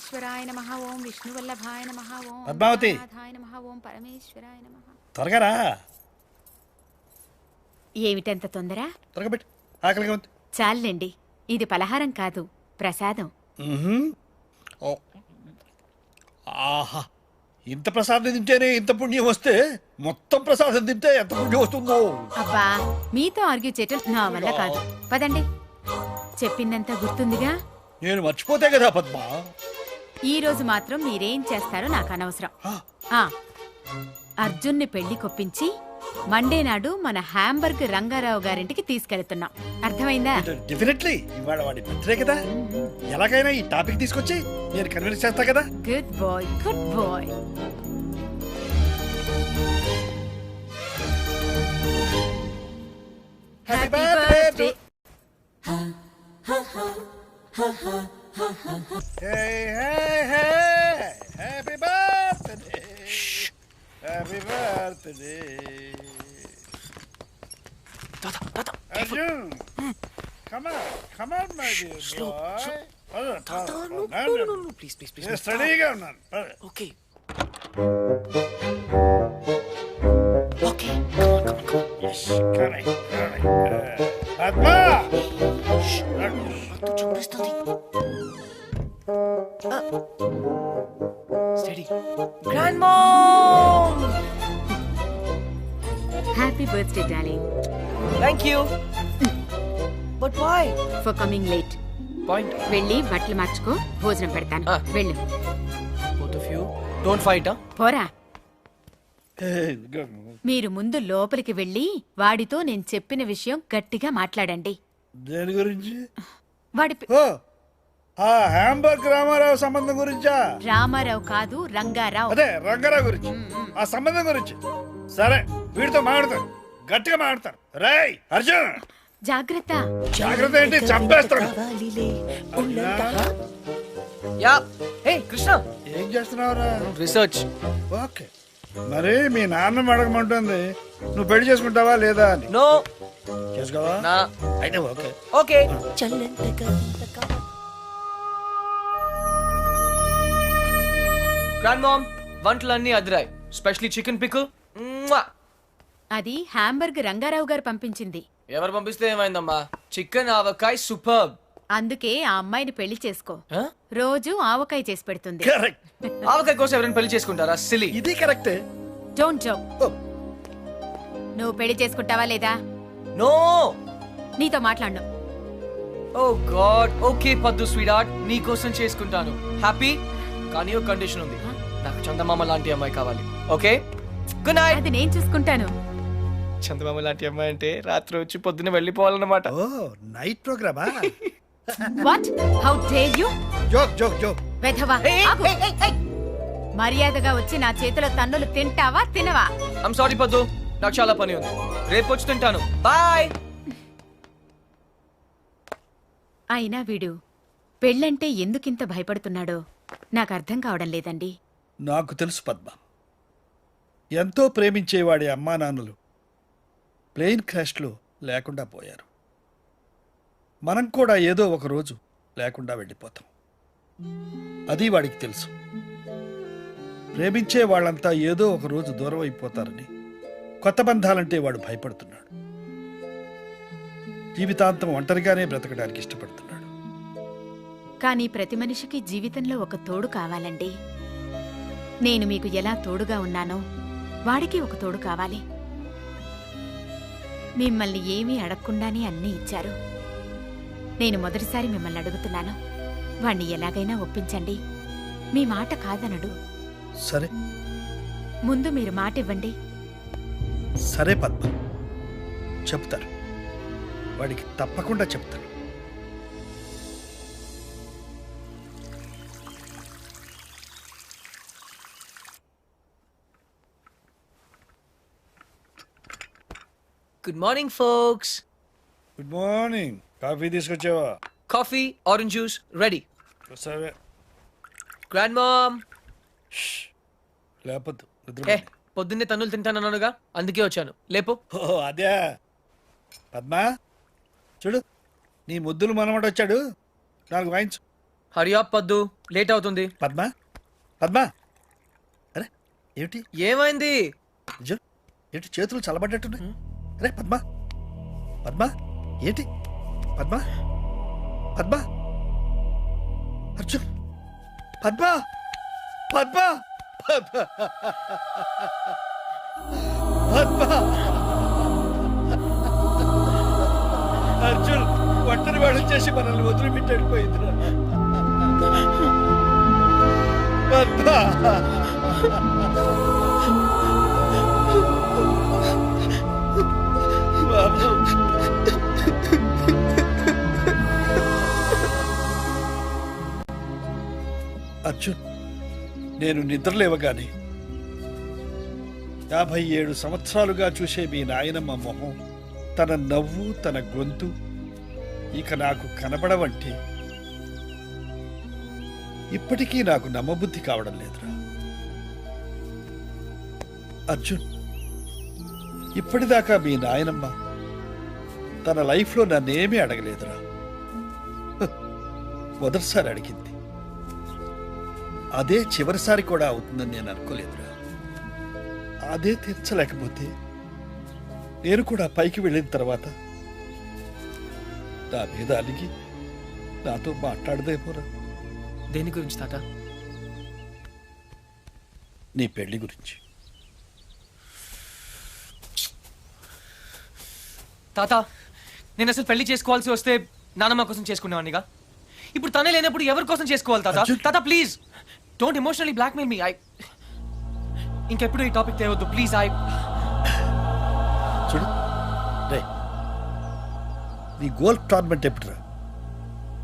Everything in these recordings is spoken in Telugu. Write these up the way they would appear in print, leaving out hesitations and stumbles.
మహేశ్వరాయ నమః. ఓం విష్ణువల్లభాయ నమః. ఓం పద్మావతి. నాథాయ నమః. ఓం పరమేశ్వరాయ నమః. త్వరగా రా. ఏమిటంత తొందర? త్వరగా పెట్టి ఆకలిగా ఉంది. చాలండి, ఇది పలహారం కాదు, ప్రసాదం. ఓ. ఆహా, ఇంత ప్రసాదం తింటేనే ఇంత పుణ్యం వస్తే మొత్తం ప్రసాదం తింటే ఎంత పుణ్యం వస్తుందో. అబ్బా, మీతో ఆర్గ్యూ చేయటం నా వల్ల కాదు. పదండి. చెప్పిందంతా గుర్తుందిగా? నేను మర్చిపోతే కదా పద్మ. ఈ రోజు మాత్రం మీరేం చేస్తారో నాకు అనవసరం. అర్జున్ని పెళ్లి కొప్పించి మండే నాడు మన హ్యాంబర్గ్ రంగారావు గారింటికి తీసుకెళ్తున్నాం. అర్థమైందా? డెఫినెట్లీ. ఇవాళ వాడి బర్త్డే కదా, ఎలాగైనా ఈ టాపిక్ తీసుకొచ్చి నేను కన్విన్స్ చేస్తా కదా. Good boy, good boy. Happy birthday. Happy birthday, happy birthday. Arjun, come on, my dear boy. No, please. Steadyగా ఉన్నాను. Okay. Come on. Yes, correct. Padma! చూపిస్తుంది. Steady. Grandmom! Happy birthday darling. Thank you. But why? For coming late. Point. వెళ్ళి బట్టలు మార్చుకో, భోజనం పెడతాను. వెళ్ళు. Both of you, don't fight, huh? పోరా. Hey, go. మీరు ముందు లోపలికి వెళ్ళి వాడితో నేను చెప్పిన విషయం గట్టిగా మాట్లాడండి. దేని గురించి? వాడి ఓ, ఆ హ్యాంబర్గ్ రామారావు సంబంధం గురించా? రామారావు కాదు, రంగారావు. అదే రంగారావు గురించి, ఆ సంబంధం గురించి. సరే, వీడితో మాట్లాడతారు, గట్టిగా మాట్లాడతారు. రేయ్ అర్జున్, జాగ్రత్త. జాగ్రత్త ఏంటి, చంపేస్తాడు. Yeah. Hey, Krishna. ఏం చేస్తున్నావురా? Research. ఓకే, మరి మీ నాన్న అడగమంటుంది నువ్వు పెళ్లి చేసుకుంటావా లేదా అని. No. చేసుకోవా? Nah. అయితే ఓకే. Okay. Grandmom, వంటలన్నీ అదిరాయి. Specially chicken pickle. అది హ్యాంబర్గ్ రంగారావు గారు పంపించింది. ఎవరు పంపిస్తే ఏమైందమ్మా? Chicken avakaya super. అందుకే ఆ అమ్మాయిని పెళ్లి చేసుకో. రోజు ఆవకాయ చేసి పెడుతుంది. కరెక్ట్. ఆవకాయ కోసం ఎవరైనా పెళ్లి చేసుకుంటారా? సిలీ. ఇది కరెక్టే. Don't joke. నువ్వు పెళ్లి చేసుకుంటావా లేదా? నో. నీతో మాట్లాడను. ఓ గాడ్. ఓకే పద్దు స్వీట్ హార్ట్, నీ కోసం చేసుకుంటాను. హ్యాపీ? కానీ ఒక కండిషన్ ఉంది. నాకు చందమామ లాంటి అమ్మాయి కావాలి. Okay, good night. అది నేను చూసుకుంటాను. చందమామ లాంటి అమ్మాయి అంటే రాత్రి వచ్చి పొద్దున్న వెళ్ళిపోవాలన్నమాట. ఓ, నైట్ ప్రోగ్రామా? What? How dare you? Joke. వెధవా. ఆగు. మర్యాదగా వచ్చి నా చేతిలో తన్నులు తింటావా తినవా? ఐమ్ సారీ పద్దు, నాకు చాలా పని ఉంది. రేపు వచ్చి తింటాను. బాయ్. అయినా వీడు పెళ్ళంటే ఎందుకింత భయపడుతున్నాడో నాకు అర్థం కావడం లేదండి. నాకు తెలుసు పద్మ. ఎంతో ప్రేమించేవాడి అమ్మా నాన్నలు ప్లేన్ క్రాష్లో లేకుండా పోయారు. మనం కూడా ఏదో ఒక రోజు లేకుండా వెళ్ళిపోతాం. అది వాడికి తెలుసు. ప్రేమించే వాళ్ళంతా ఏదో ఒక రోజు దూరం అయిపోతారని కొత్త బంధాలంటే వాడు భయపడుతున్నాడు. జీవితాంతం ఒంటరిగానే బ్రతకడానికి ఇష్టపడుతున్నాడు. కానీ ప్రతి మనిషికి జీవితంలో ఒక తోడు కావాలండి. నేను మీకు ఎలా తోడుగా ఉన్నానో వాడికి ఒక తోడు కావాలి. మిమ్మల్ని ఏమీ అడగకుండానే అన్నీ ఇచ్చారు. నేను మొదటిసారి మిమ్మల్ని అడుగుతున్నాను, వాణ్ణి ఎలాగైనా ఒప్పించండి. మీ మాట కాదనడు. సరే, ముందు మీరు మాట ఇవ్వండి. సరే పద్మ, చెప్తారు. వాడికి తప్పకుండా చెప్తాను. Good morning folks. Good morning. Coffee తీసుకొచ్చావా? Coffee, orange juice ready. సరే. Grandmom. లేపొద్దు. పొద్దున్నే తన్నులు తింటానన్నానుగా, అందుకే వచ్చాను. లేపు. ఓ అదే. పద్మా చూడు, నీ ముద్దులు మనమట వచ్చాడు, నాకు వాయించు. హరి అప్ పద్దు, లేట్ అవుతుంది. పద్మ పద్మ, అరే ఏమిటి ఏమైంది? అర్జున్, ఏంటి చేతులు చల్లబడ్డట్టున్నాయి? అరే పద్మ పద్మ, ఏంటి పద్మ పద్మ, అర్జున్ పద్మ పద్మ పద్మ పద్మ, అర్జున్ ఒంటరి వాడు చేసి మనల్ని వదిలిపెట్టడిపోయిందిరా పద్మ. బాబు, అర్జున్, నేను నిద్రలేవగానే 57 సంవత్సరాలుగా చూసే మీ నాయనమ్మ మొహం, తన నవ్వు, తన గొంతు ఇక నాకు కనబడవంటే ఇప్పటికీ నాకు నమ్మబుద్ధి కావడం లేదురా అర్జున్. ఇప్పటిదాకా మీ నాయనమ్మ తన లైఫ్లో నన్నేమీ అడగలేదురా. మొదటిసారి అడిగింది, అదే చివరిసారి కూడా అవుతుందని నేను అనుకోలేదురా. అదే తీర్చలేకపోతే నేను కూడా పైకి వెళ్ళిన తర్వాత నా మీద అలిగి నాతో మాట్లాడదేమోరా. దేని గురించి తాత? నీ పెళ్లి గురించి. తాత, నేను అసలు పెళ్లి చేసుకోవాల్సి వస్తే నానమ్మ కోసం చేసుకునేవాడినిగా. ఇప్పుడు తనే లేనప్పుడు ఎవరి కోసం చేసుకోవాలి తాత? అర్జున్! తాత please don't emotionally blackmail me. ఇంకెప్పుడు ఈ టాపిక్ తేవద్దు ప్లీజ్. చూడు రే, నీ గోల్ఫ్ టోర్నమెంట్ ఎప్పుడురా?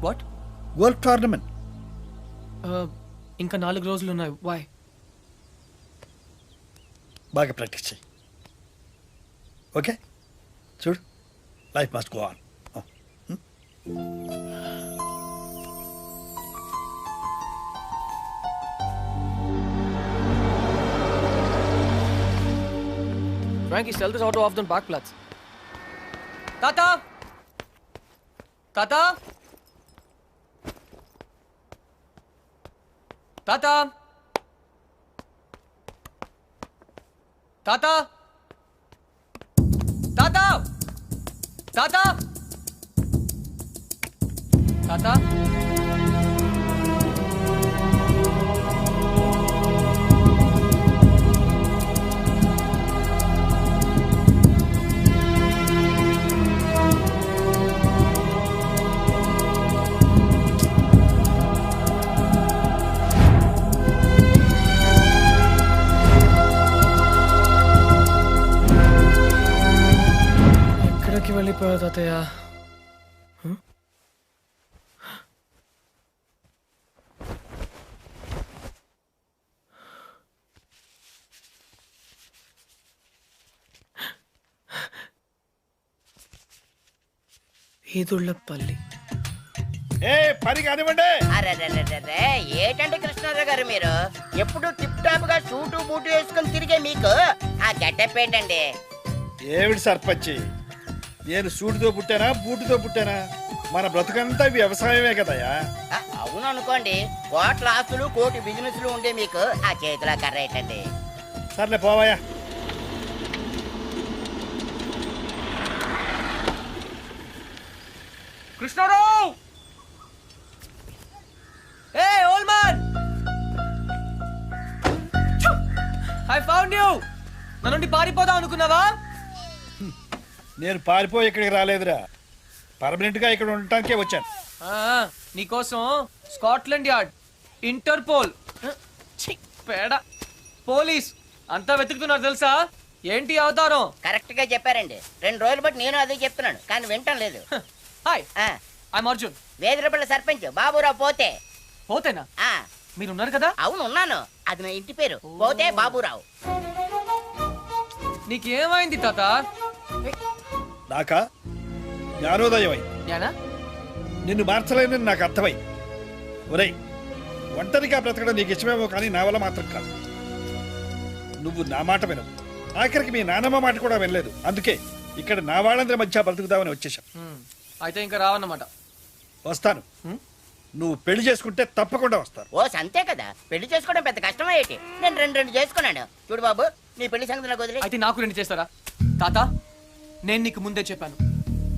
వాట్? గోల్ఫ్ టోర్నమెంట్ ఇంకా 4 రోజులు ఉన్నాయి. వై? బాగా ప్రాక్టీస్ చేయి. ఓకే, చూడు, life must go on. Frankie, sell this auto off the parkplatz. Tata! Tata! Tata! Tata! Tata! Tata! Tata! ఎక్కడికి వెళ్ళిపోయావు తాతయ్య? ఈదుళ్ళపల్లి. ఏ పని కానివ్వండి. అరెరెరెరెరే, ఏటండి కృష్ణారావు గారు మీరు ఎప్పుడు టిప్ టాప్ గా సూటు బూటు వేసుకుని తిరిగే మీకు ఆ గెటప్ ఏంటండి? ఏమిటి సర్పంచి, నేను సూటితో పుట్టానా బూటుతో పుట్టానా? మన బ్రతుకంతా వ్యవసాయమే కదయా. అవును అనుకోండి, కోట్ల ఆస్తులు కోటి బిజినెస్లు ఉండే మీకు ఆ చేతిలో కర్ర ఏంటండి? సర్లే పోవాయా. Krishnarao! Hey old man, I found you. నా నుండి పారిపోదాం అనుకున్నావా? నేను పారిపోయి ఇక్కడికి రాలేదురా, పర్మనెంట్ గా ఇక్కడ ఉండటానికే వచ్చాను. నీకోసం స్కాట్లాండ్ యార్డ్, ఇంటర్పోల్, పేడ, పోలీస్ అంతా వెతుకుతున్నారు తెలుసా? ఏంటి అవతారం? కరెక్ట్ గా చెప్పారండి. 2 రోజులు బట్టి నేను అదే చెప్తున్నాను, కానీ వింటం లేదు. Hi, I'm Arjun. వేదిరపల్లి సర్పంచ్ బాబురావు పోతే. పోతేనా? ఆ మీరున్నారు కదా? అవును ఉన్నాను, అది నా ఇంటి పేరు. పోతే బాబురావు. నీకేమైంది తాత? నాకా జ్ఞానోదయం అయింది. జ్ఞానా? నిన్ను మార్చలేనని నాకు అర్థమైంది. ఒరేయ్, ఒంటరిగా బ్రతకడం నీకు ఇష్టమేమో కానీ నా వల్ల మాత్రం కాదు. నువ్వు నా మాట వినవు, ఆఖరికి మీ నాన్నమ్మ మాట కూడా వినలేదు. అందుకే ఇక్కడ నా వాళ్ళందరి మధ్య బ్రతుకుదామని వచ్చేసాం. అయితే ఇంకా రావన్నమాట. వస్తాను, నువ్వు పెళ్లి చేసుకుంటే తప్పకుండా వస్తారు. ఓ సంతే కదా, పెళ్లి చేసుకోవడం పెద్ద కష్టమే ఏంటి? నేను రెండు చేసుకున్నాను. చూడు బాబు, నీ పెళ్లి సంగతి నాకు వదిలే. అయితే నాకు 2 చేస్తారా? తాత, నేను నీకు ముందే చెప్పాను,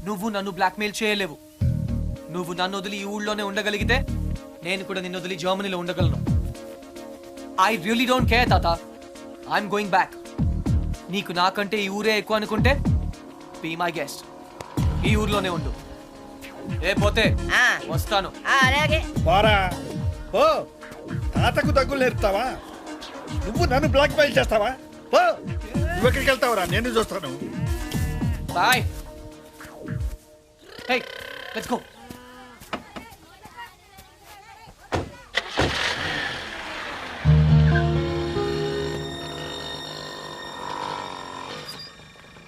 నువ్వు నన్ను బ్లాక్మెయిల్ చేయలేవు. నువ్వు నన్ను వదిలి ఈ ఊళ్ళోనే ఉండగలిగితే నేను కూడా నిన్ను వదిలి జర్మనీలో ఉండగలను. ఐ రియలీ డోంట్ కేర్ తాత, ఐఎమ్ గోయింగ్ బ్యాక్. నీకు నాకంటే ఈ ఊరే ఎక్కువ అనుకుంటే బీ మై గెస్ట్, ఈ ఊర్లోనే ఉండు. ఏ పోతే ఆ, వస్తాను. అలాగే. పోరా ఓ, తాతకు దగ్గులు నేర్పుతావా? నువ్వు నన్ను బ్లాక్ మెయిల్ చేస్తావా? పో, నువ్వు ఎక్కడికి వెళ్తావురా? నేను చూస్తాను. బాయ్. Hey, let's go.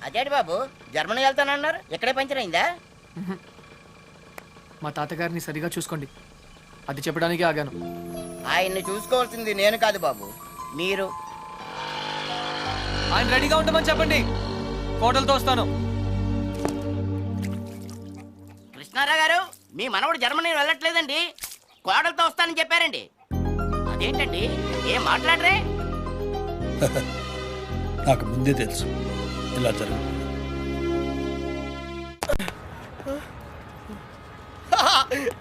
అదేంటి బాబు, జర్మనీ వెళ్తానన్నారు, ఇక్కడే పంచర్ అయిందా? మా తాతగారిని సరిగా చూసుకోండి, అది చెప్పడానికి ఆగాను. ఆయన్ని చూసుకోవాల్సింది నేను కాదు బాబు, మీరు. ఆయన రెడీగా ఉండమని చెప్పండి, కోటలతో వస్తాను. కృష్ణారావు గారు, మీ మనవడు జర్మనీ వెళ్ళట్లేదండి, కోడలతో వస్తానని చెప్పారండి. అదేంటండి, ఏం మాట్లాడరే? నాకు ముందే తెలుసు ఇలా జరుగు.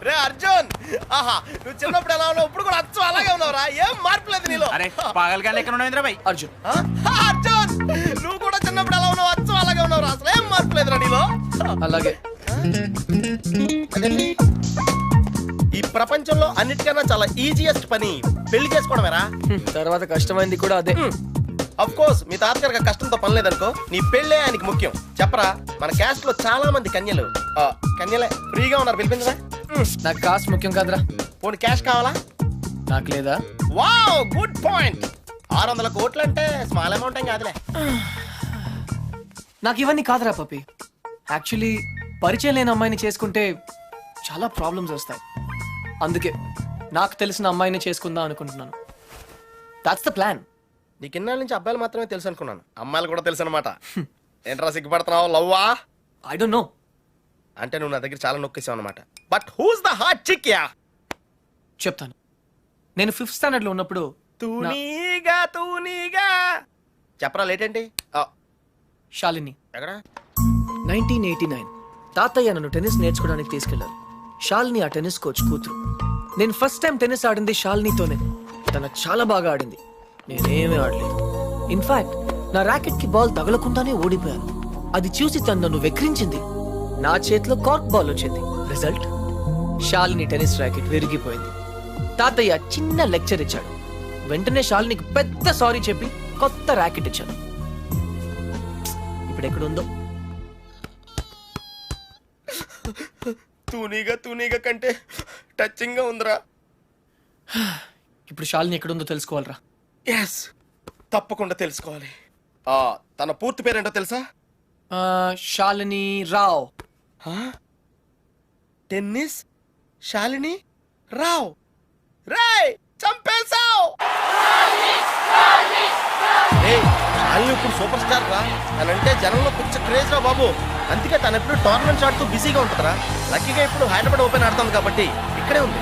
రే అర్జున్, ఆహా, నువ్వు చిన్నప్పుడు ఎలా ఉన్నావు, ఇప్పుడు కూడా అచ్చం అలాగే ఉన్నావురా. ఏం మార్పు లేదు నీలో. అరే పాగల్గా ఎక్కడ ఉన్నావు ఇంద్రబాయ్? అర్జున్, అర్జున్, నువ్వు కూడా చిన్నప్పుడు ఎలా ఉన్నావు, అచ్చం అలాగే ఉన్నావురా. అసలు ఏం మార్పు లేదురా నీలో. అలాగే. ఈ ప్రపంచంలో అన్నిటికన్నా చాలా ఈజియెస్ట్ పని పెళ్లి చేసుకోవడమేరా. తర్వాత కష్టమైంది కూడా అదే. అఫ్ కోర్స్ మీ తాతగారికి కష్టంతో పని లేదనుకో, నీ పెళ్ళే ఆయనకి ముఖ్యం. చెప్పరా, మన క్యాస్ట్ లో చాలా మంది కన్యలు కన్యలే ఫ్రీగా ఉన్నారు, పిలిపించరా. నాకు కాస్ట్ ముఖ్యం కాదురా. పోనీ క్యాష్ కావాలా? నాకు లేదా? Wow, good point. 600 కోట్లు అంటే స్మాల్ అమౌంట్ ఏం కాదులే. నాకు ఇవన్నీ కాదురా పప్పి. యాక్చువల్లీ పరిచయం లేని అమ్మాయిని చేసుకుంటే చాలా ప్రాబ్లమ్స్ వస్తాయి. అందుకే నాకు తెలిసిన అమ్మాయిని చేసుకుందాం అనుకుంటున్నాను. That's the plan. నీకు ఇన్నాళ్ళ నుంచి అబ్బాయిలు మాత్రమే తెలుసు అనుకున్నాను, అమ్మాయిలు కూడా తెలుసు అనమాట. ఏంట్రా సిగ్గుపడుతున్నావు, లవ్వా? I don't know. అంటే నువ్వు నా దగ్గర చాలా నొక్కేసావు అనమాట. But who's the hot chick ya? చెప్తాను. నేను 5th స్టాండర్డ్ లో ఉన్నప్పుడు తూనీగా చెప్పరా, లేట్ ఏంటి? శాలిని, ఎక్కడ? 1989 తాతయ్య నన్ను టెన్నిస్ నేర్చుకోవడానికి తీసుకెళ్లారు. శాలిని ఆ టెన్నిస్ కోచ్ కూతురు. నేను ఫస్ట్ టైం టెన్నిస్ ఆడింది శాలినితోనే. తన చాలా బాగా ఆడింది, నేనేమీ ఆడలేదు. ఇన్ఫాక్ట్ నా ర్యాకెట్ కి బాల్ తగలకుండానే ఓడిపోయాను. అది చూసి తను నన్ను వెక్రించింది. నా చేతిలో కార్క్ బాల్ వచ్చింది. రిజల్ట్, శాలిని టెన్నిస్ ర్యాకెట్ విరిగిపోయింది. తాతయ్య చిన్న లెక్చర్ ఇచ్చాడు. వెంటనే శాలినికి పెద్ద సారీ చెప్పి కొత్త ర్యాకెట్ ఇచ్చాను. ఇప్పుడు ఎక్కడుందో. తూనీగా కంటే టచింగ్ గా ఉందిరా. ఇప్పుడు శాలిని ఎక్కడుందో తెలుసుకోవాలరా. ఎస్, తప్పకుండా తెలుసుకోవాలి. తన పూర్తి పేరేంటో తెలుసా? శాలిని రావ్. టెన్నిస్ శాలిని రావ్. రేయ్, చంపేశావ్. శాలిని ఇప్పుడు సూపర్ స్టార్ రా. తనంటే జనంలో పిచ్చ క్రేజ్ రా బాబు. అందుకే తను ఎప్పుడు టోర్నమెంట్స్ ఆడుతూ బిజీగా ఉంటుందిరా. లక్కీగా ఇప్పుడు హైదరాబాద్ ఓపెన్ ఆడుతుంది కాబట్టి ఇక్కడే ఉంది.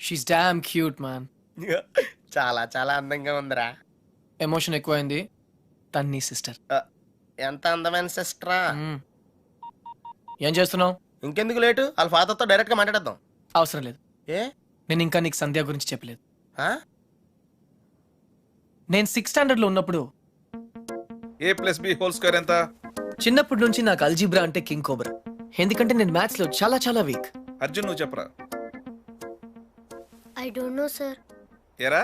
She's damn cute, man. చాలా చాలా అందంగా ఉందిరా. ఎమోషన్ ఎక్కువైంది. తన్ని సిస్టర్. ఎంత అందమైన సిస్టరా. ఏం చేస్తున్నావు? ఇంకెందుకు లేటు, వాళ్ళ ఫాదర్తో డైరెక్ట్ గా మాట్లాడేద్దాం. అవసరం లేదు. ఏ? నేను ఇంకా నీకు సంధ్య గురించి చెప్పలేదు. ఆ? నేను 6th స్టాండర్డ్ లో ఉన్నప్పుడు a+b² ఎంత? చిన్నప్పటి నుంచి నాకు అల్జీబ్రా అంటే కింగ్ కోబ్రా. ఎందుకంటే నేను మ్యాథ్స్ లో చాలా చాలా వీక్. అర్జున్ నువ్వు చెప్పరా. I don't know, sir. ఏరా,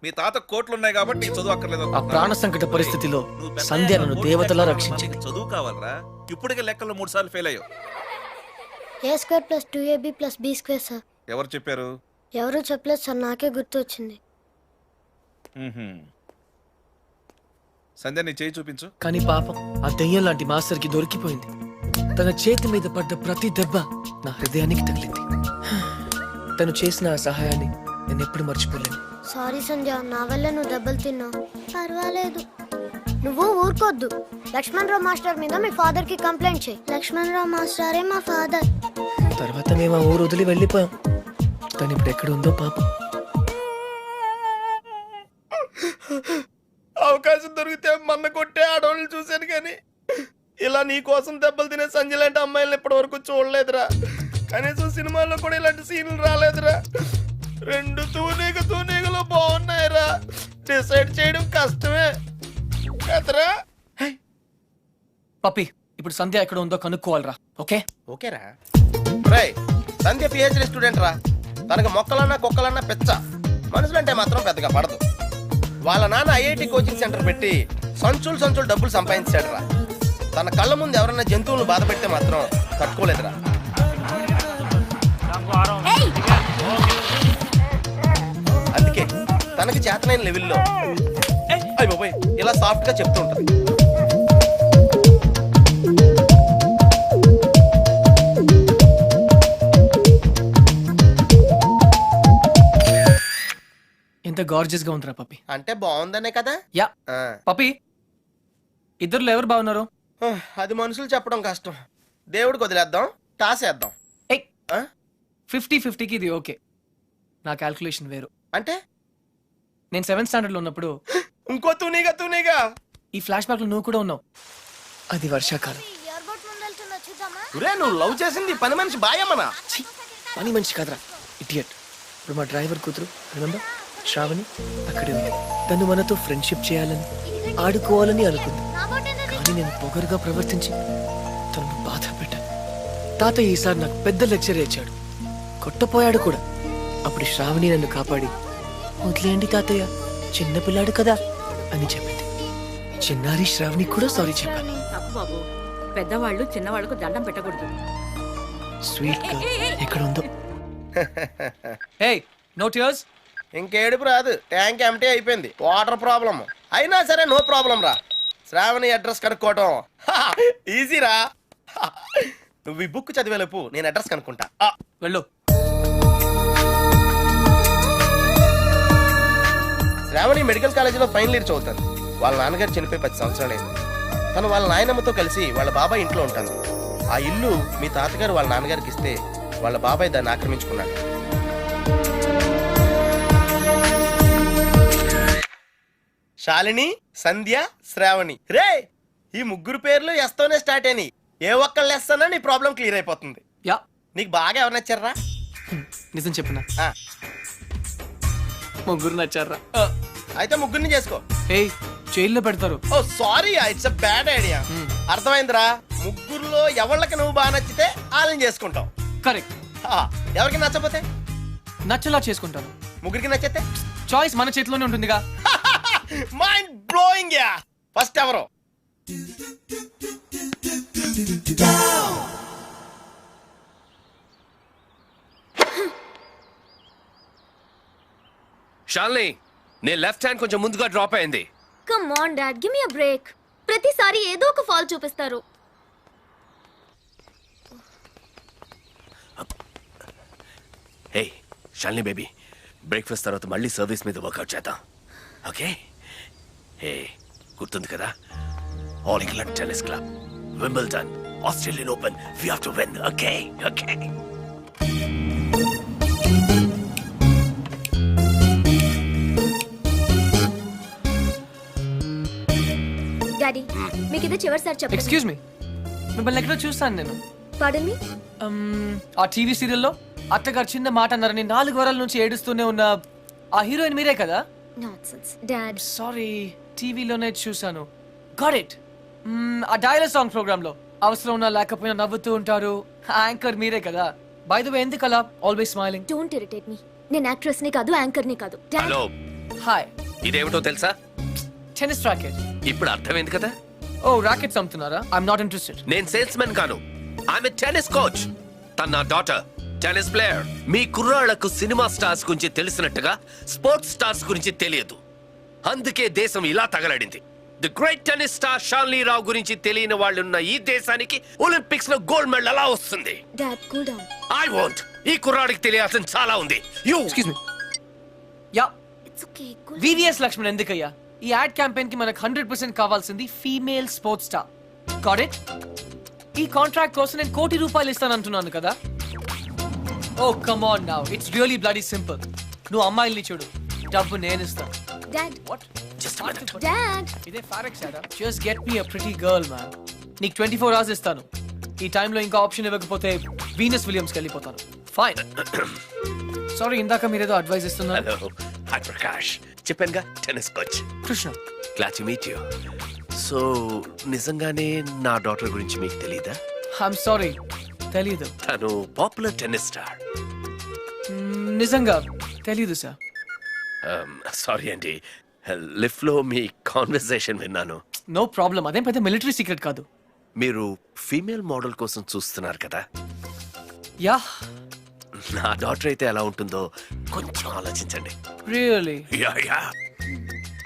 మీ తాత కోట్లు ఉన్నాయి కాబట్టి నీకు చదువు అక్కర్లేదు ఆ అనుకుంటున్నావా? ప్రాణ సంకట పరిస్థితిలో నువ్వు పెద్ద సంధ్య నన్ను కోట్లు దేవతలా లెక్కలు రక్షించింది. మనకి చదువు కావాలరా. ఇప్పటికే లెక్కలు 3 సార్లు ఫెయిల్ అయ్యావు. A square plus 2ab plus b square, sir. ఎవరు చెప్పారు? ఎవరు చెప్పలేదు సార్, నాకే గుర్తు వచ్చింది. సంధ్య నీ చేయి చూపించు. కానీ పాపం ఆ దెయ్యం లాంటి మాస్టర్ కి దొరికిపోయింది. తన చేతి మీద పడ్డ ప్రతి దెబ్బ నా హృదయానికి తగిలింది. తను చేసిన ఆ సహాయాన్ని నేను ఎప్పుడు మర్చిపోలేను. సారీ సంధ్య, నా వల్ల నువ్వు దెబ్బలు తిన్నావు. పర్వాలేదు, నువ్వు ఊరుకోద్దు. లక్ష్మణ్ రావు మాస్టర్ మీద మీ ఫాదర్ కి కంప్లైంట్ చేయి. లక్ష్మణ్ రావు మాస్టరే మా ఫాదర్. తర్వాత మేము ఆ ఊరు వదిలి వెళ్ళిపోయాం. తను ఇప్పుడు ఎక్కడ ఉందో పాపం. అవకాశం దొరికితే మన్న కొట్టే ఆడవాళ్ళు చూశాను కానీ ఇలా నీ కోసం దెబ్బలు తినే సంజయ్ లాంటి అమ్మాయిలను ఇప్పటి వరకు చూడలేదురా. కనీసం సినిమాల్లో కూడా ఇలాంటి సీన్లు రాలేదురా. రెండు తూనీగలు బాగున్నాయిరా. డిసైడ్ చేయడం కష్టమే కదరా. పప్పి, ఇప్పుడు సంధ్య ఎక్కడ ఉందో కనుక్కోవాలరా. ఓకే ఓకేరా. రేయ్, సంధ్య పిహెచ్డి స్టూడెంట్ రా. తనకు మొక్కలన్నా కుక్కలన్నా పెచ్చ. మనుషులంటే మాత్రం పెద్దగా పడదు. వాళ్ళ నాన్న ఐఐటి కోచింగ్ సెంటర్ పెట్టి సంచులు డబ్బులు సంపాదించాడు రా. తన కళ్ళ ముందు ఎవరైనా జంతువులు బాధ పెడితే మాత్రం తట్టుకోలేదురా. అందుకే తనకి చేతనైన లెవెల్లో అయ్యో ఇలా సాఫ్ట్ గా చెప్తూ ఉంటుంది. ఎంత గార్జియస్ గా ఉందిరా పప్పి. అంటే బాగుందనే కదా. యా పప్పి, ఇద్దరులో ఎవరు బాగున్నారు? అది మనుషులు చెప్పడం కష్టం. దేవుడికి వదిలేద్దాం, టాస్ వేద్దాం. 50-50కి ఇది ఓకే. నా క్యాల్కులేషన్ వేరు. అంటే నేను 7th స్టాండర్డ్ లో ఉన్నప్పుడు ఇంకో తూనీగా ఈ ఫ్లాష్ బ్యాక్ లో నువ్వు కూడా ఉన్నావు. అది వర్షాకాలం. ఎయిర్పోర్ట్ ముందు వెళ్తున్నా, చూద్దామా? ఒరే, నువ్వు లవ్ చేసింది పని మనిషి బాయమ్మనా? ఛీ, పని మనిషి కాదురా, ఇడియట్. ఇప్పుడు మా డ్రైవర్ కూతురు రిమెంబర్ శ్రావణి అక్కడే ఉంది. తను మనతో ఫ్రెండ్షిప్ చేయాలని ఆడుకోవాలని అనుకుంది. కానీ నేను పొగరుగా ప్రవర్తించి తనను బాధ పెట్టాను. తాతయ్య ఈసారి నాకు పెద్ద లెక్చర్ ఇచ్చాడు. కొట్టపోయాడు కూడా. అప్పుడు శ్రావణి నన్ను కాపాడి వదిలేయండి తాతయ్య, చిన్నపిల్లాడు కదా అని చెప్పింది. చిన్నారి శ్రావణి కూడా సారీ చెప్పాను. తప్పు బాబు, పెద్దవాళ్ళు చిన్నవాళ్ళకు దండం పెట్టకూడదు. స్వీట్ గా ఎక్కడ ఉందో. హే, నో టియర్స్. ఇంకేడుపు రాదు, ట్యాంక్ ఎంటీ అయిపోయింది. వాటర్ ప్రాబ్లం అయినా సరే నో ప్రాబ్లం రా. శ్రావణి అడ్రస్ కనుక్కోవటం ఈజీరా. నువ్వు ఈ బుక్ చదివేలోపు నేను అడ్రస్ కనుక్కుంటా. వెళ్ళు. శ్రావణి మెడికల్ కాలేజీలో ఫైనల్ ఇయర్ చదువుతాను. వాళ్ళ నాన్నగారు చనిపోయి 10 సంవత్సరాలైంది. తను వాళ్ళ నాయనమ్మతో కలిసి వాళ్ళ బాబాయ్ ఇంట్లో ఉంటాను. ఆ ఇల్లు మీ తాతగారు వాళ్ళ నాన్నగారికి ఇస్తే వాళ్ళ బాబాయ్ దాన్ని ఆక్రమించుకున్నాడు. శాలిని, సంధ్య, శ్రావణి. రే, ఈ ముగ్గురు పేర్లు ఎస్తోనే స్టార్ట్ అయినాయి. ఏ ఒక్కళ్ళు ఎస్తానో నీ ప్రాబ్లం క్లియర్ అయిపోతుంది. యా, నీకు బాగా ఎవరు నచ్చారా? నిజం చెప్పినా ముగ్గురు నచ్చారా? అయితే ముగ్గురిని చేసుకో. హే, జైల్లో పెడతారు. Oh sorry, it's a bad idea. అర్థమైందిరా. ముగ్గురులో ఎవళ్ళకి నువ్వు బాగా నచ్చితే వాళ్ళని చేసుకుంటావు. కరెక్ట్. ఎవరికి నచ్చపోతే నచ్చలా చేసుకుంటాను. ముగ్గురికి నచ్చితే చాయిస్ మన చేతిలోనే ఉంటుందిగా. Mind blowing yeah. ఫస్ట్ ఎవరు? షాల్ని, నీ లెఫ్ట్ హ్యాండ్ కొంచెం ముందుగా డ్రాప్ అయింది. Come on dad, give me a break. ప్రతిసారి ఏదో ఒక ఫాల్ చూపిస్తారు. హే షాల్ని బేబీ, బ్రేక్ఫాస్ట్ తర్వాత మళ్ళీ సర్వీస్ మీద వర్కౌట్ చేద్దాం, ఓకే? హే, గుర్తుంది కదా, all England tennis club, Wimbledon, Australian open, we have to win, okay? Okay. Daddy, మీకు ఇది చివరిసారి చెప్పండి. ఎక్స్క్యూజ్ మీ, మిమ్మల్ని ఎక్కడో చూస్తాను నేను. పాడన్ మీ? ఆ టీవీ సీరియల్లో అత్తగారు చిన్న మాట అన్నారని 4 వారాల నుంచి ఏడుస్తూనే ఉన్న ఆ హీరోయిన్ మీరే కదా? Nonsense dad. సారీ, టీవీలోనే చూసాను. Got it. ఆ డైలాగ్ సాంగ్ ప్రోగ్రామ్ లో అవసరం ఉన్నా లేకపోయినా నవ్వుతూ ఉంటారు. యాంకర్ మీరే కదా? బై ద వే, ఎందుకు అలా always smiling? Don't irritate me. నేను యాక్ట్రెస్ ని కాదు, యాంకర్ ని కాదు. Hello, hi. ఇదేమిటో తెలుసా? Tennis racket. ఇప్పుడు అర్థమైంది కదా? ఓ, రాకెట్స్ అమ్ముతున్నారా? I'm not interested. నేను సేల్స్ మెన్ కాను, ఐఎమ్ ఎ టెన్నిస్ కోచ్. తన నా డాటర్ టెన్నిస్ ప్లేయర్. మీ కుర్రాళ్లకు సినిమా స్టార్స్ గురించి తెలిసినట్టుగా స్పోర్ట్స్ స్టార్స్ గురించి తెలియదు. అందుకే దేశం ఇలా తగలడింది. ది గ్రేట్ టెన్నిస్ స్టార్ షాల్ని రావు గురించి తెలియని వాళ్ళున్న ఈ దేశానికి ఒలింపిక్స్ లో గోల్డ్ మెడల్ ఎలా వస్తుంది? Dad, cool down. I want ఈ కుర్రాడికి తెలియాల్సిన చాలా ఉంది. You excuse me. Ya VVS Laxman ఎందుకయ్యా? ఈ యాడ్ క్యాంపెయిన్ కి మనకు 100% కావాల్సింది female sports star. Got it? ఈ కాంట్రాక్ట్ కోసం నేను ₹1 కోటి ఇస్తానంటున్నాను కదా. Oh come on now, it's really bloody simple. నువ్వు అమ్మాయిల్ని చూడు, డబ్బు నేను ఇస్తాను. Dad what? Just minute. Dad ఇదే ఫారెక్స్ యాడా? Just get me a pretty girl man. నీకు 24 hours ఇస్తాను. ఈ టైంలో ఇంకా ఆప్షన్ ఇవ్వకపోతే వీనస్ విలియమ్స్కి వెళ్ళిపోతాను. ఫైన్. సారీ, ఇందాక మీరేదో అడ్వైస్ ఇస్తున్నారు. Hello, hi Prakash. చెప్పానుగా, tennis coach Krishna. Glad to meet you. So నిజంగానే నా డాటర్ గురించి మీకు తెలీదా? ఐఎమ్ సారీ, తెలీదు. తను పాపులర్ టెన్నిస్ స్టార్. నిజంగా తెలీదు సార్. సారీ అండి, లిఫ్ట్ లో మీ కాన్వర్సేషన్ విన్నాను. నో ప్రాబ్లం, అదేం పెద్ద మిలిటరీ సీక్రెట్ కాదు. మీరు ఫీమేల్ మోడల్ కోసం చూస్తున్నారు కదా. యా. నా డాటర్ అయితే ఎలా ఉంటుందో కొంచెం ఆలోచించండి. రియల్లీ? Yeah yeah.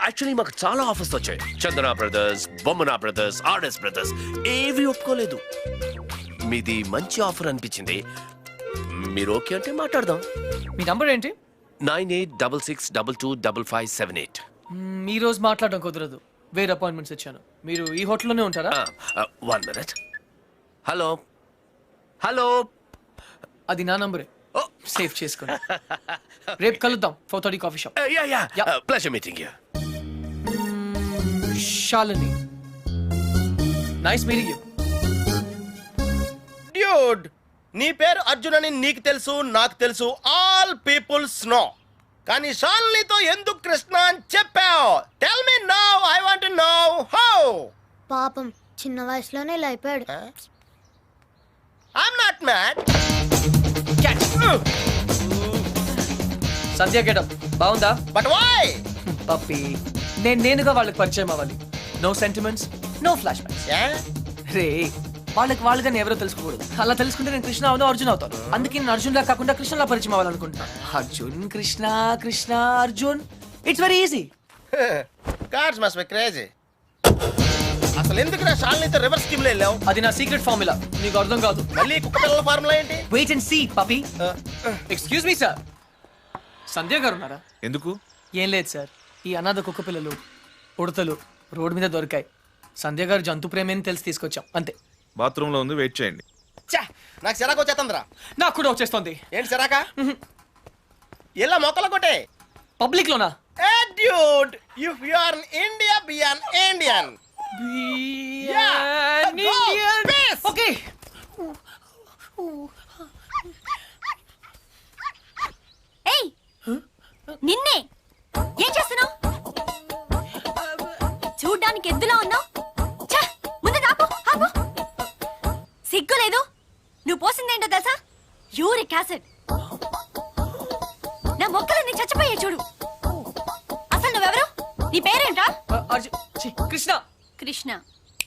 యాక్చువల్లీ మాకు చాలా ఆఫర్స్ వచ్చాయి. చందన బ్రదర్స్, బొమ్మనా బ్రదర్స్, ఆర్ఎస్ బ్రదర్స్ ఏవి ఒప్పుకోలేదు. మీది మంచి ఆఫర్ అనిపించింది. మీరు ఓకే అంటే మాట్లాడదాం. మీ నంబర్ ఏంటి? 9866225578. ఈ రోజు మాట్లాడడం కుదరదు, వేరే అపాయింట్మెంట్స్ ఇచ్చాను. మీరు ఈ హోటల్లోనే ఉంటారా? 1 minute. Hello hello. అది నా నంబరే, సేవ్ చేసుకోండి. రేపు కలుద్దాం 4:30 coffee shop. Yeah yeah. Pleasure meeting you. Shalini, nice meeting you. Dude, నీ పేరు అర్జున్ అని నీకు తెలుసు, నాకు తెలుసు, ఆల్ పీపుల్స్ నో. కానీ షాలినితో ఎందుకు కృష్ణ అని చెప్పావు? Tell me now, I want to know how. పాపం చిన్న వయసులోనే ఇలా అయిపోయాడు. I'm not mad. Sandhya getup బాగుందా? But why? పప్పి, నేనుగా వాళ్ళకి పరిచయం అవ్వాలి. No sentiments, no flashbacks. రే, వాళ్ళకి నేను ఎవరో తెలుసుకోకూడదు. అలా తెలుసుకుంటే నేను కృష్ణ అవును, అర్జున్ అవుతాను. అందుకే నేను అర్జున్ లా కాకుండా కృష్ణలా పరిచయం అవ్వాలనుకుంటున్నాను. Arjun Krishna, Krishna Arjun, it's very easy. Cards must be crazy. అసలు ఎందుకు నా షాలినితో రివర్స్ స్కీమ్ లో వెళ్ళావు? అది నా సీక్రెట్ ఫార్ములా, నీకు అర్థం కాదు. మళ్ళీ కుక్క పిల్లల ఫార్ములా ఏంటి? Wait and see puppy. Excuse me sir, Sandhya garu ఉన్నారా? ఎందుకు? ఏం లేదు సార్, ఈ అనాథ కుక్క పిల్లలు ఉడతలు రోడ్డు మీద దొరికాయి. సంధ్య గారు జంతు ప్రేమని తెలిసి తీసుకొచ్చాం, అంతే. బాత్రూమ్ లో ఉంది, వెయిట్ చేయండి. నాకు సిరాకు వచ్చేస్తుందిరా. నాకు కూడా వచ్చేస్తుంది. ఏంటి సిరాక? ఇలా మొక్కలు కొట్టే పబ్లిక్ లోనా? Dude, if you are in India, be an Indian. Yeah, go, peace. Okay. ఏయ్, నిన్నే ఏం చేస్తున్నావు? చూడ్డానికి ఎద్దులా ఉన్నావు. ముందు ఆపు, ఆపు. సిగ్గు లేదు? నువ్వు పోసిందేంటో తెలుసా? Uric acid. నా మొక్కలన్నీ చచ్చిపోయే చూడు. అసలు నువ్వెవరు? నీ పేరేంటా? కృష్ణ. కృష్ణ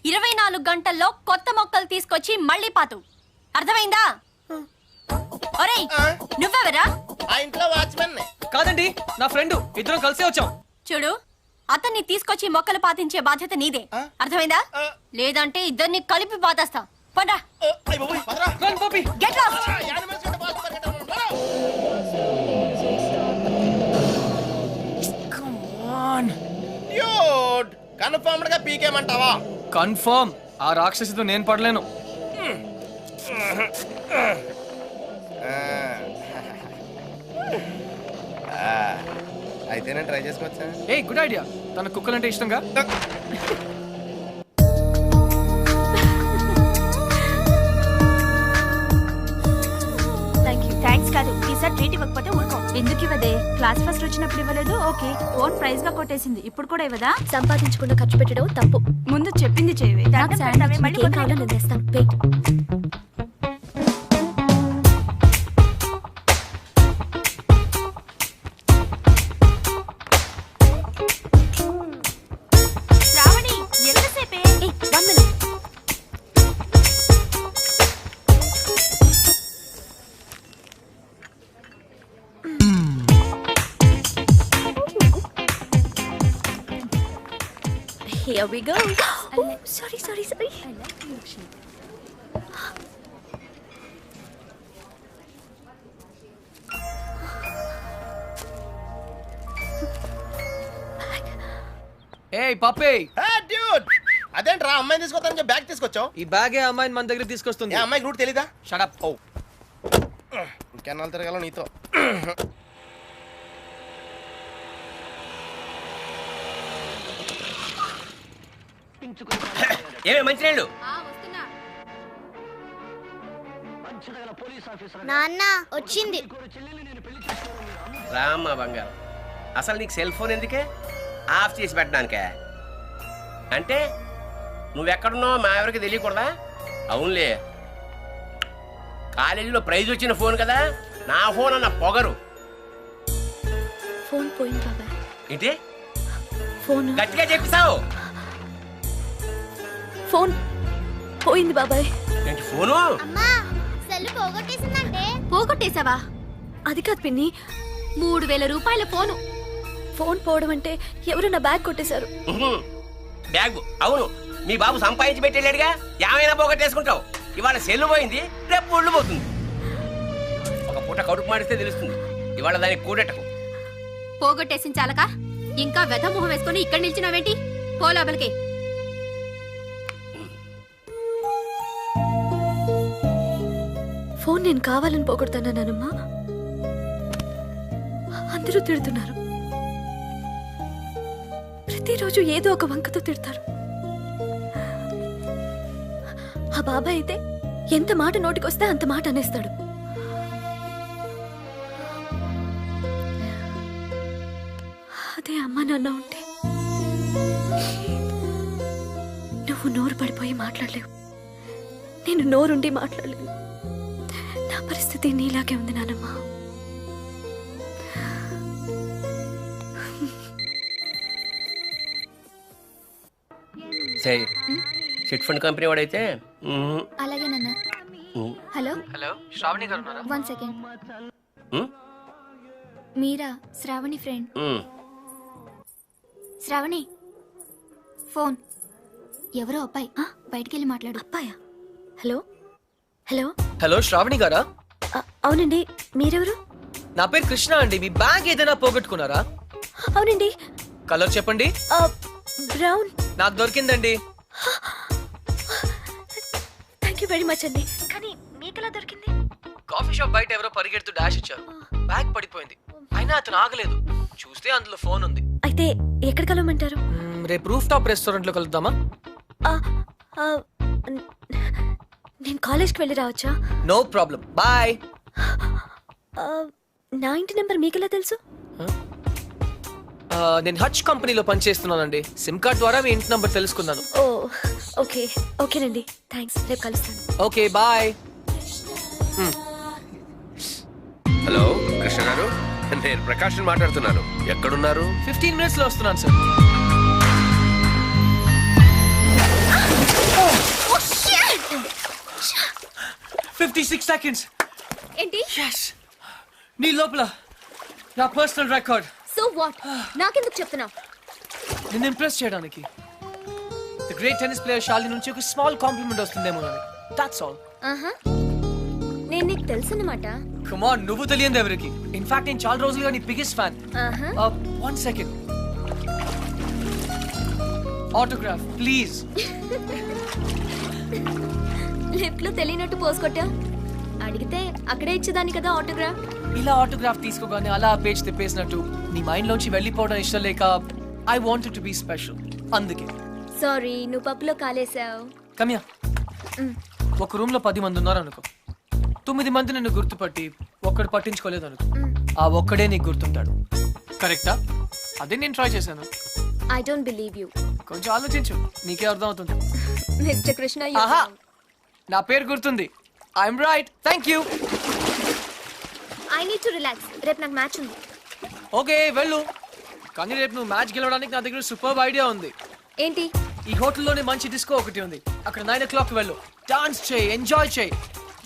24 గంటల్లో కొత్త మొక్కలు తీసుకొచ్చి మళ్ళీ పాతు. అర్థమైందా? ఒరేయ్, నువ్వెవరా? ఆ ఇంట్లో వాచ్మెన్. కాదండి, నా ఫ్రెండ్. ఇద్దరం కలిసే వచ్చాం. చూడు, అతన్ని తీసుకొచ్చి మొక్కలు పాతించే బాధ్యత నీదే. అర్థమైందా? లేదంటే ఇద్దరిని కలిపి పాతేస్తా. పండా. Run puppy. Get lost. Come on. Dude, confirmed గా పీకేమంటావా? కన్ఫర్మ్. ఆ రాక్షసితో నేను పడలేను. అయితే నేను ట్రై చేసుకోవచ్చా? A good idea. తన కుక్కలంటే ఇష్టంగా. థ్యాంక్స్ కాదు, ఈసారి ట్రీట్ ఇవ్వకపోతే ఊరుకో. ఎందుకు ఇవ్వదే? క్లాస్ ఫస్ట్ వచ్చినప్పుడు ఇవ్వలేదు, ఓకే. ఓన్ ప్రైజ్ గా కొట్టేసింది, ఇప్పుడు కూడా ఇవ్వదా? సంపాదించకుండా ఖర్చు పెట్టడం తప్పు. ముందు చెప్పింది చేయవే. మళ్ళీ ఏం కావాలో నేను తెస్తాను. Wait. Shravani, ఎంతసేపే? 1 minute. Here we go. Oh, sorry. I like the milkshake. ఏయ్ పప్పే, డ్యూడ్ అదేంట్రా అమ్మాయిని తీసుకొస్తానని చెప్పి బ్యాగ్ తీసుకొచ్చావు? ఈ బ్యాగే అమ్మాయిని మన దగ్గర తీసుకొస్తుంది. ఏ అమ్మాయికి రూట్ తెలీదా? షడప్. ఓ ఇంకెన్నాళ్ళు తిరగాల నీతో. ఏమే మంచినీళ్ళు? నాన్న వచ్చింది. రామ్మా బంగారం. అసలు నీకు సెల్ ఫోన్ ఎందుకే? ఆఫ్ చేసి పెట్టడానికే? అంటే నువ్వెక్కడున్నావు మా ఎవరికి తెలియకూడదా? అవునులే, కాలేజీలో ప్రైజ్ వచ్చిన ఫోన్ కదా, నా ఫోన్ అన్న పొగరు. ఫోన్ పోయింది బాబాయ్. ఏంటి ఫోన్ గట్టిగా చెప్పిస్తావు? ఫోన్ పోయింది బాబాయ్. ఏంటి ఫోను? అమ్మా సెల్ పోగొట్టేసిందంటే. పోగొట్టేశావా? అది కాదు పిన్ని, 3000 రూపాయల ఫోను. ఫోన్ పోవడం అంటే ఎవరు నా బ్యాగ్ కొట్టేశారు. బ్యాగ్? అవును, మీ బాబు సంపాదించి పెట్టేళ్ళాడుగా, ఏమైనా పోగొట్టేసుకుంటావు. ఇవాళ సెల్లు పోయింది, రేపు ఒళ్ళు పోతుంది. ఒక పూట కడుపు మాడిస్తే తెలుస్తుంది, ఇవాళ దానికి కూడెట్టకు. పోగొట్టేసిన చాలక ఇంకా వెధ మొహం వేసుకొని ఇక్కడ నిల్చున్నావేంటి? పో లోపలికి. ఫోన్ నేను కావాలని పోగొడతానమ్మా. అందరూ తిడుతున్నారు, ప్రతిరోజు ఏదో ఒక వంకతో తిడతారు. ఆ బాబాయ్ అయితే ఎంత మాట నోటికొస్తే అంత మాట అనేస్తాడు. అదే అమ్మ నాన్న ఉంటే నువ్వు నోరు పడిపోయి మాట్లాడలేవు, నేను నోరుండి మాట్లాడలేను. నా పరిస్థితి నీలాగే ఉంది నానమ్మ. సరే, చిట్ ఫండ్ కంపెనీ వాడైతే అలాగే నాన్న. హలో హలో, శ్రావణి గారు ఉన్నారా? 1 సెకండ్. మీరా? శ్రావణి ఫ్రెండ్. శ్రావణి ఫోన్. ఎవరో అబ్బాయి, బయటికి వెళ్ళి మాట్లాడు. అబ్బాయా? హలో హలో హలో, శ్రావణి గారా? అవునండి, మీరెవరు? నా పేరు కృష్ణ అండి. మీ బ్యాగ్ ఏదైనా పోగొట్టుకున్నారా? అవునండి. కలర్ చెప్పండి. బ్రౌన్. నాకు దొరికిందండి. థ్యాంక్ యూ వెరీ మచ్ అండి. కానీ మీకెలా దొరికింది? కాఫీ షాప్ బయట ఎవరో పరిగెడుతూ డాష్ ఇచ్చారు, బ్యాగ్ పడిపోయింది. అయినా అతను ఆగలేదు, చూస్తే అందులో ఫోన్ ఉంది. అయితే ఎక్కడ కలవమంటారు? రేపు రూఫ్ టాప్ రెస్టారెంట్ లో కలుద్దామా? నేను కాలేజ్కి వెళ్ళి రావచ్చా? No problem, boy. నా ఇంటి నెంబర్ మీకెలా తెలుసు? నేను హచ్ కంపెనీలో పనిచేస్తున్నానండి. సిమ్ కార్డ్ ద్వారా మీ ఇంటి నంబర్ తెలుసుకున్నాను. ఓ ఓకే, ఓకేనండి, థ్యాంక్స్. రేపు కలుస్తాను. Okay, bye. హలో కృష్ణ గారు, నేను ప్రకాష్ మాట్లాడుతున్నాను. ఎక్కడున్నారు? 15 minutes లో వస్తున్నాను సార్. 56 seconds. ఏంటి? Yes. నీ లోపల నా పర్సనల్ రికార్డ్. So what? నాకెందుకు చెప్తున్నావు? నిన్ను ఇంప్రెస్ చేయడానికి. The great tennis player Shalini నుంచి ఒక స్మాల్ కాంప్లిమెంట్ వస్తుందేమో అని. That's all. నేను నీకు తెలుసన్నమాట. కమ్ ఆన్, నువ్వు తెలియదు ఎవరికి. ఇన్ఫాక్ట్ నేను చాలా రోజులుగా నీ biggest fan. 1 second. Autograph please. Lift లో తెలియనట్టు పోసుకొట్టా. అడిగితే అక్కడే ఇచ్చేదాన్ని కదా ఆటోగ్రాఫ్. ఇలా ఆటోగ్రాఫ్ తీసుకోగానే అలా పేజ్ తిప్పేసినట్టు నీ మైండ్ లోంచి వెళ్ళిపోవడం ఇష్టం లేక I wanted to be special. అందుకే. సారీ, నువ్వు పప్పులో కాలేసావు. కమ్యా, ఒక రూమ్ లో 10 మంది ఉన్నారు అనుకో. 9 మంది నిన్ను గుర్తుపట్టి ఒక్కడు పట్టించుకోలేదు అనుకో. ఆ ఒక్కడే నీకు గుర్తుంటాడు. కరెక్టా? అదే నేను ట్రై చేశాను. I don't believe you. కొంచెం ఆలోచించు, నీకే అర్థం అవుతుంది. మిస్టర్ కృష్ణ, ఆహా, నా పేరు గుర్తుంది. I'm right. Thank you. I need to relax. రేపు నాకు మ్యాచ్ ఉంది. ఓకే, వెళ్ళు. కానీ రేపు నువ్వు మ్యాచ్ గెలవడానికి నా దగ్గర సూపర్ ఐడియా ఉంది. ఏంటి? ఈ హోటల్లోనే మంచి డిస్కో ఒకటి ఉంది. అక్కడ 9 o'clock వెళ్ళు. డాన్స్ చేయి, ఎంజాయ్ చేయి.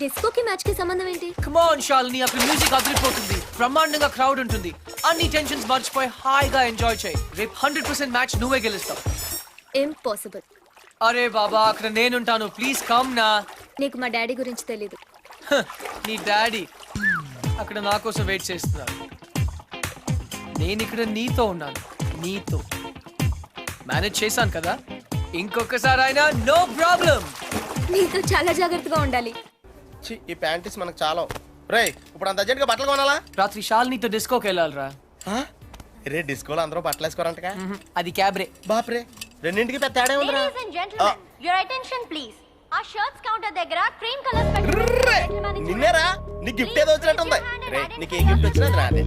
డిస్కోకి మ్యాచ్ కి సంబంధం ఏంటి? కమ్ ఆన్ శాలిని, అక్కడ మ్యూజిక్ అదిరిపోతుంది, బ్రహ్మాండంగా క్రౌడ్ ఉంటుంది. అన్ని టెన్షన్స్ మర్చిపోయి హాయిగా ఎంజాయ్ చేయి. రేపు 100% మ్యాచ్ నువ్వే గెలుస్తావు. ఇంపాసిబుల్. అరే బాబా, అక్కడ నేనుంటాను. ప్లీజ్ కమ్ నా. నీకు మా డాడీ గురించి తెలీదు. నీ డాడీ అక్కడ నా కోసం వెయిట్ చేస్తున్నారు. నేను ఇక్కడ నీతో ఉన్నాను. నీతో. మేనేజ్ చేశాను కదా, ఇంకొకసారి అయినా నో ప్రాబ్లం. నీతో చాలా జాగ్రత్తగా ఉండాలి. ఛీ, ఈ ప్యాంటీస్ మనకు చాలా. రే ఇప్పుడు అంత అర్జెంట్గా బట్టలు కొనాలా? రాత్రి షాల్నీతో డిస్కోకి వెళ్ళాలిరా. రే డిస్కోలో అందరూ బట్టలు వేసుకోరంటగా. అది క్యాబ్రే. బాప్రే, రెండింటికి పెద్ద తేడా ఉందిరా. Ladies and gentlemen, your attention please. ఆ షర్ట్స్ కౌంటర్ దగ్గర క్రీమ్ కలర్ స్పెషల్ నిన్నేరా నీ గిఫ్ట్ ఏదో వచ్చినట్టుంది. రే నీకు ఏ గిఫ్ట్ వచ్చినది రాదే.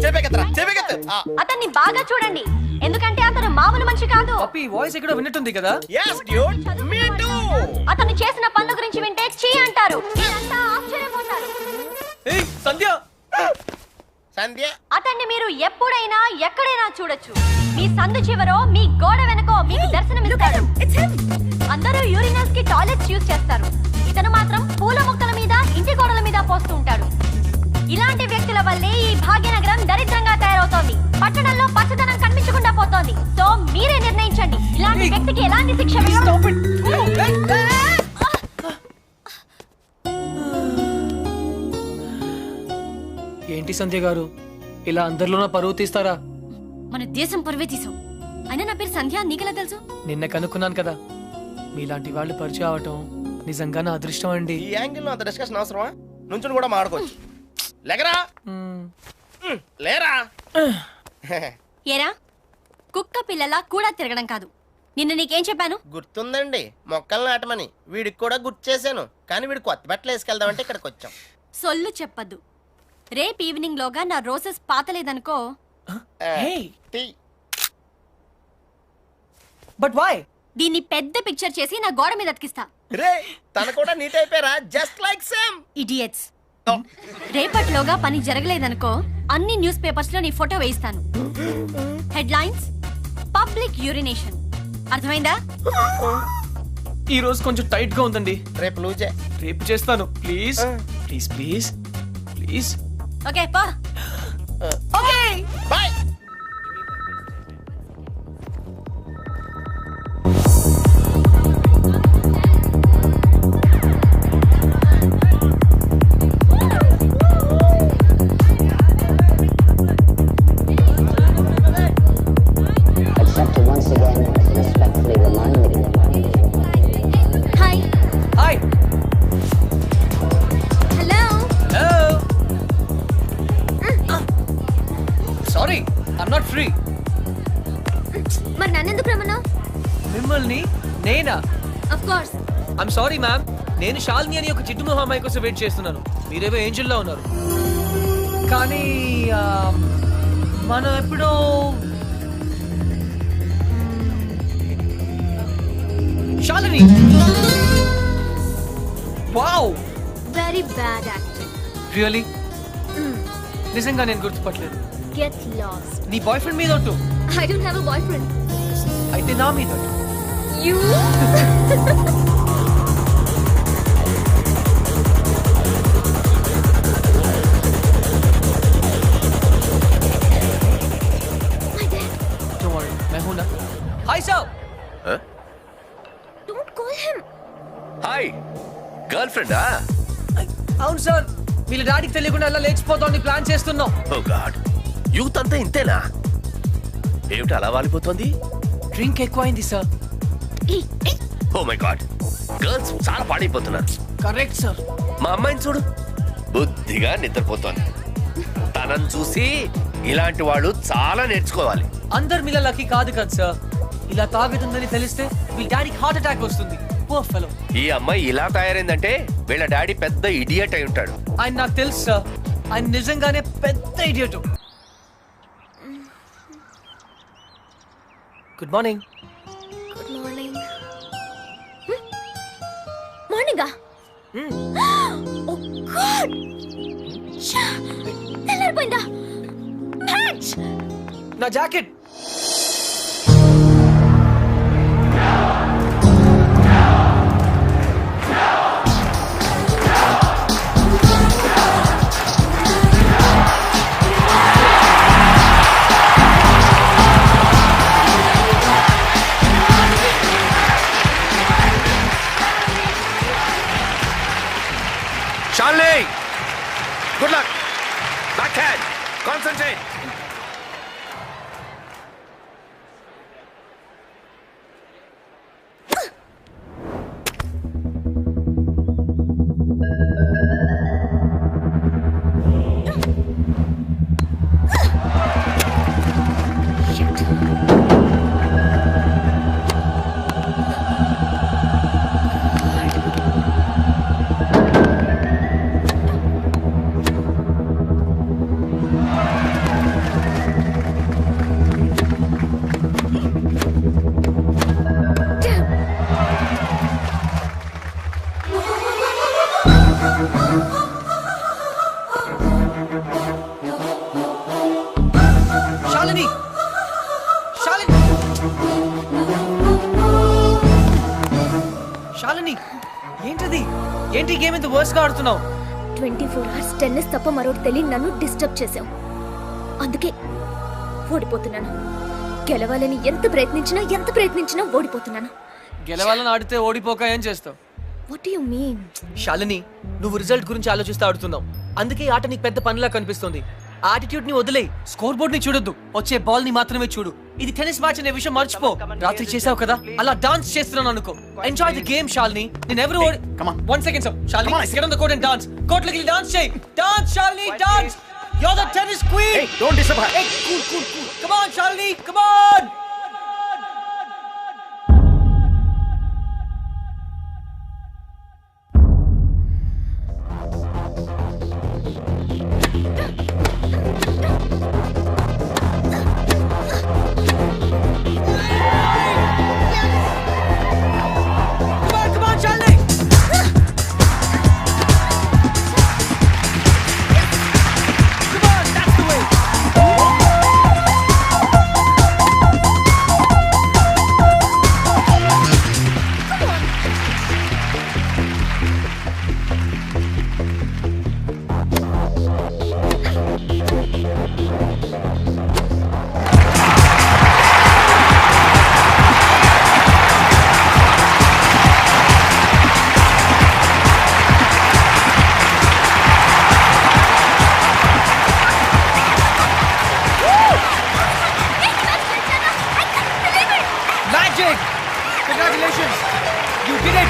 చెప్పేకెత్తరా. అతన్ని బాగా చూడండి, ఎందుకంటే అతను మామూలు మనిషి కాదు. పప్పి వాయిస్ ఎక్కడో విన్నట్టుంది కదా. yes dude me too. అతను చేసిన పనుల గురించి వింటే చీ అంటారు, మీరంతా ఆశ్చర్యపోతారు. ఏయ్ సంధ్య, సంధ్య అతన్ని మీరు ఎప్పుడైనా ఎక్కడైనా చూడొచ్చు. మీ సందు చివరో మీ గోడ వెనకో మీకు దర్శనమిస్తాడు. అందరూ యూరినల్స్ కి టాయిలెట్స్ యూజ్ చేస్తారు, ఇతను మాత్రం పూల మొక్కల మీద ఇంటి గోడల మీద పోస్తూ ఉంటాడు. ఇలాంటి వ్యక్తుల వల్లే ఈ భాగ్యనగరం దరిద్రంగా తయారవుతోంది. పట్టణంలో పచ్చదనం కనిపించకుండా పోతోంది. సో మీరే నిర్ణయించండి, ఇలాంటి వ్యక్తికి ఎలాంటి శిక్ష ఏంటి సంధ్య గారు ఇలా అందరిలోనూ పరువు తీస్తారా? మన దేశం పరువే తీసావు. అయినా నా పేరు సంధ్య, నీకెలా తెలుసు? నిన్న కనుక్కున్నాను కదా. మీలాంటి వాళ్ళు పరిచయం అవటం నిజంగా నా అదృష్టం అండి. ఈ యాంగిల్ లో అంత డిస్కషన్ అవసరమా? నుంచుని కూడా మాడుకోవచ్చు. లేకరా లేరా. ఏరా కుక్క పిల్లలా కూడా తిరగడం కాదు. నిన్న నీకేం చెప్పాను? గుర్తుందండి, మొక్కలు నాటమని. వీడికి కూడా గుర్తు చేశాను, కానీ వీడు కొత్త బట్టలు వేసుకెళ్దామంటే ఇక్కడికి వచ్చాం. సొల్లు చెప్పద్దు. రేపు ఈవినింగ్ లోగా నా రోజెస్ పాతలేదనుకో. But why? దీన్ని పెద్ద పిక్చర్ చేసి నా గోడ మీద అతికిస్తా. రే తన కూడా నీట్ అయిపోయారా, జస్ట్ లైక్ సేమ్. ఇడియట్స్. రేపట్లోగా పని జరగలేదనుకో, అన్ని న్యూస్ పేపర్స్ లో నీ ఫోటో వేయిస్తాను. Headlines public urination. అర్థమైందా? ఈ రోజు కొంచెం టైట్ గా ఉందండి. రేపు లూజే. రేపు చేస్తాను please please please please. Okay పా. Okay bye. Hi. Hi. Hello. Sorry I'm not free. మరి నన్నెందుకు రమ్మన్నావు? మిమ్మల్ని నేనా? Of course. I'm sorry ma'am, నేను షాల్ని అని ఒక చిట్టు మొహం అమ్మాయి కోసం వెయిట్ చేస్తున్నాను. మీరేవో ఏంజల్లో ఉన్నారు. కానీ మనం ఎప్పుడో Shalini. Wow, very bad acting. Really? నిజంగా నేను గుర్తుపట్టలేదు. Get lost. నీ బాయ్ ఫ్రెండ్ మీద ఒట్టు. I don't have a boyfriend. అయితే నా మీద ఒట్టు. యు. Don't worry, मैं हूं ना. Hi sir. Don't call him. Hi, girl ఫ్రెండా? అవును సార్, వీళ్ళ డాడీకి తెలియకుండా అలా లేచిపోతామని ప్లాన్ చేస్తున్నాం. ఓ గాడ్, యూత్ అంతా ఇంతేనా? ఏమిటి అలా వాలిపోతుంది? డ్రింక్ ఎక్కువైంది sir. Oh my god, girls చాలా పాడైపోతున్నారు. Correct sir. మా అమ్మాయిని చూడు, బుద్ధిగా నిద్రపోతోంది. తనని చూసి ఇలాంటి వాళ్ళు చాలా నేర్చుకోవాలి. అందరు మీలా లక్కీ కాదు కదా సార్. ఇలా తాగుతుందని తెలిస్తే వీళ్ళ డాడీకి హార్ట్ అటాక్ వస్తుంది. Poor fellow. ఈ అమ్మాయి ఇలా తయారైందంటే వీళ్ళ డాడీ పెద్ద ఇడియట్ అయి ఉంటాడు. ఆయన నాకు తెలుసు సార్, ఆయన నిజంగానే పెద్ద idiot. Good morning. Good morning. మార్నింగా? ఓ గాడ్, తెల్లారిపోయిందా? మ్యాచ్. నా jacket. Charlie! Good luck! Backhand! Concentrate! ఏమైంది? ఏంటి గేమ్ ఇంత వర్స్ గా ఆడుతున్నావు? 24 hours టెన్నిస్ తప్ప మరొకటి తెలియని నన్ను డిస్టర్బ్ చేశావు. అందుకే ఓడిపోతున్నాను. గెలవాలని ఎంత ప్రయత్నించినా ఓడిపోతున్నాను. గెలవాలని ఆడితే ఓడిపోక ఏం చేస్తావు? What do you mean? Shalini, నువ్వు రిజల్ట్ గురించి ఆలోచిస్తూ ఆడుతున్నావు. అందుకే ఈ ఆట నీకు పెద్ద పనిలా కనిపిస్తుంది. ఆటిట్యూడ్ ని వదిలేయ్. స్కోర్ బోర్డ్ ని చూడొద్దు, వచ్చే బాల్ ని మాత్రమే చూడు. ఇది టెన్నిస్ మ్యాచ్ అనే విషయం మర్చిపో. రాత్రి చేసావు కదా, అలా డాన్స్ చేస్తున్నాను అనుకో. Enjoy the game Shalini. నేను ఎవరు ఓడి. 1 second sir. Shalini, get on the court and dance. Court లోకి డాన్స్ చేయి. Dance Shalini, dance. You're the tennis queen. Hey, don't disturb her. Hey, cool. Come on Shalini, come on. Congratulations! You did it!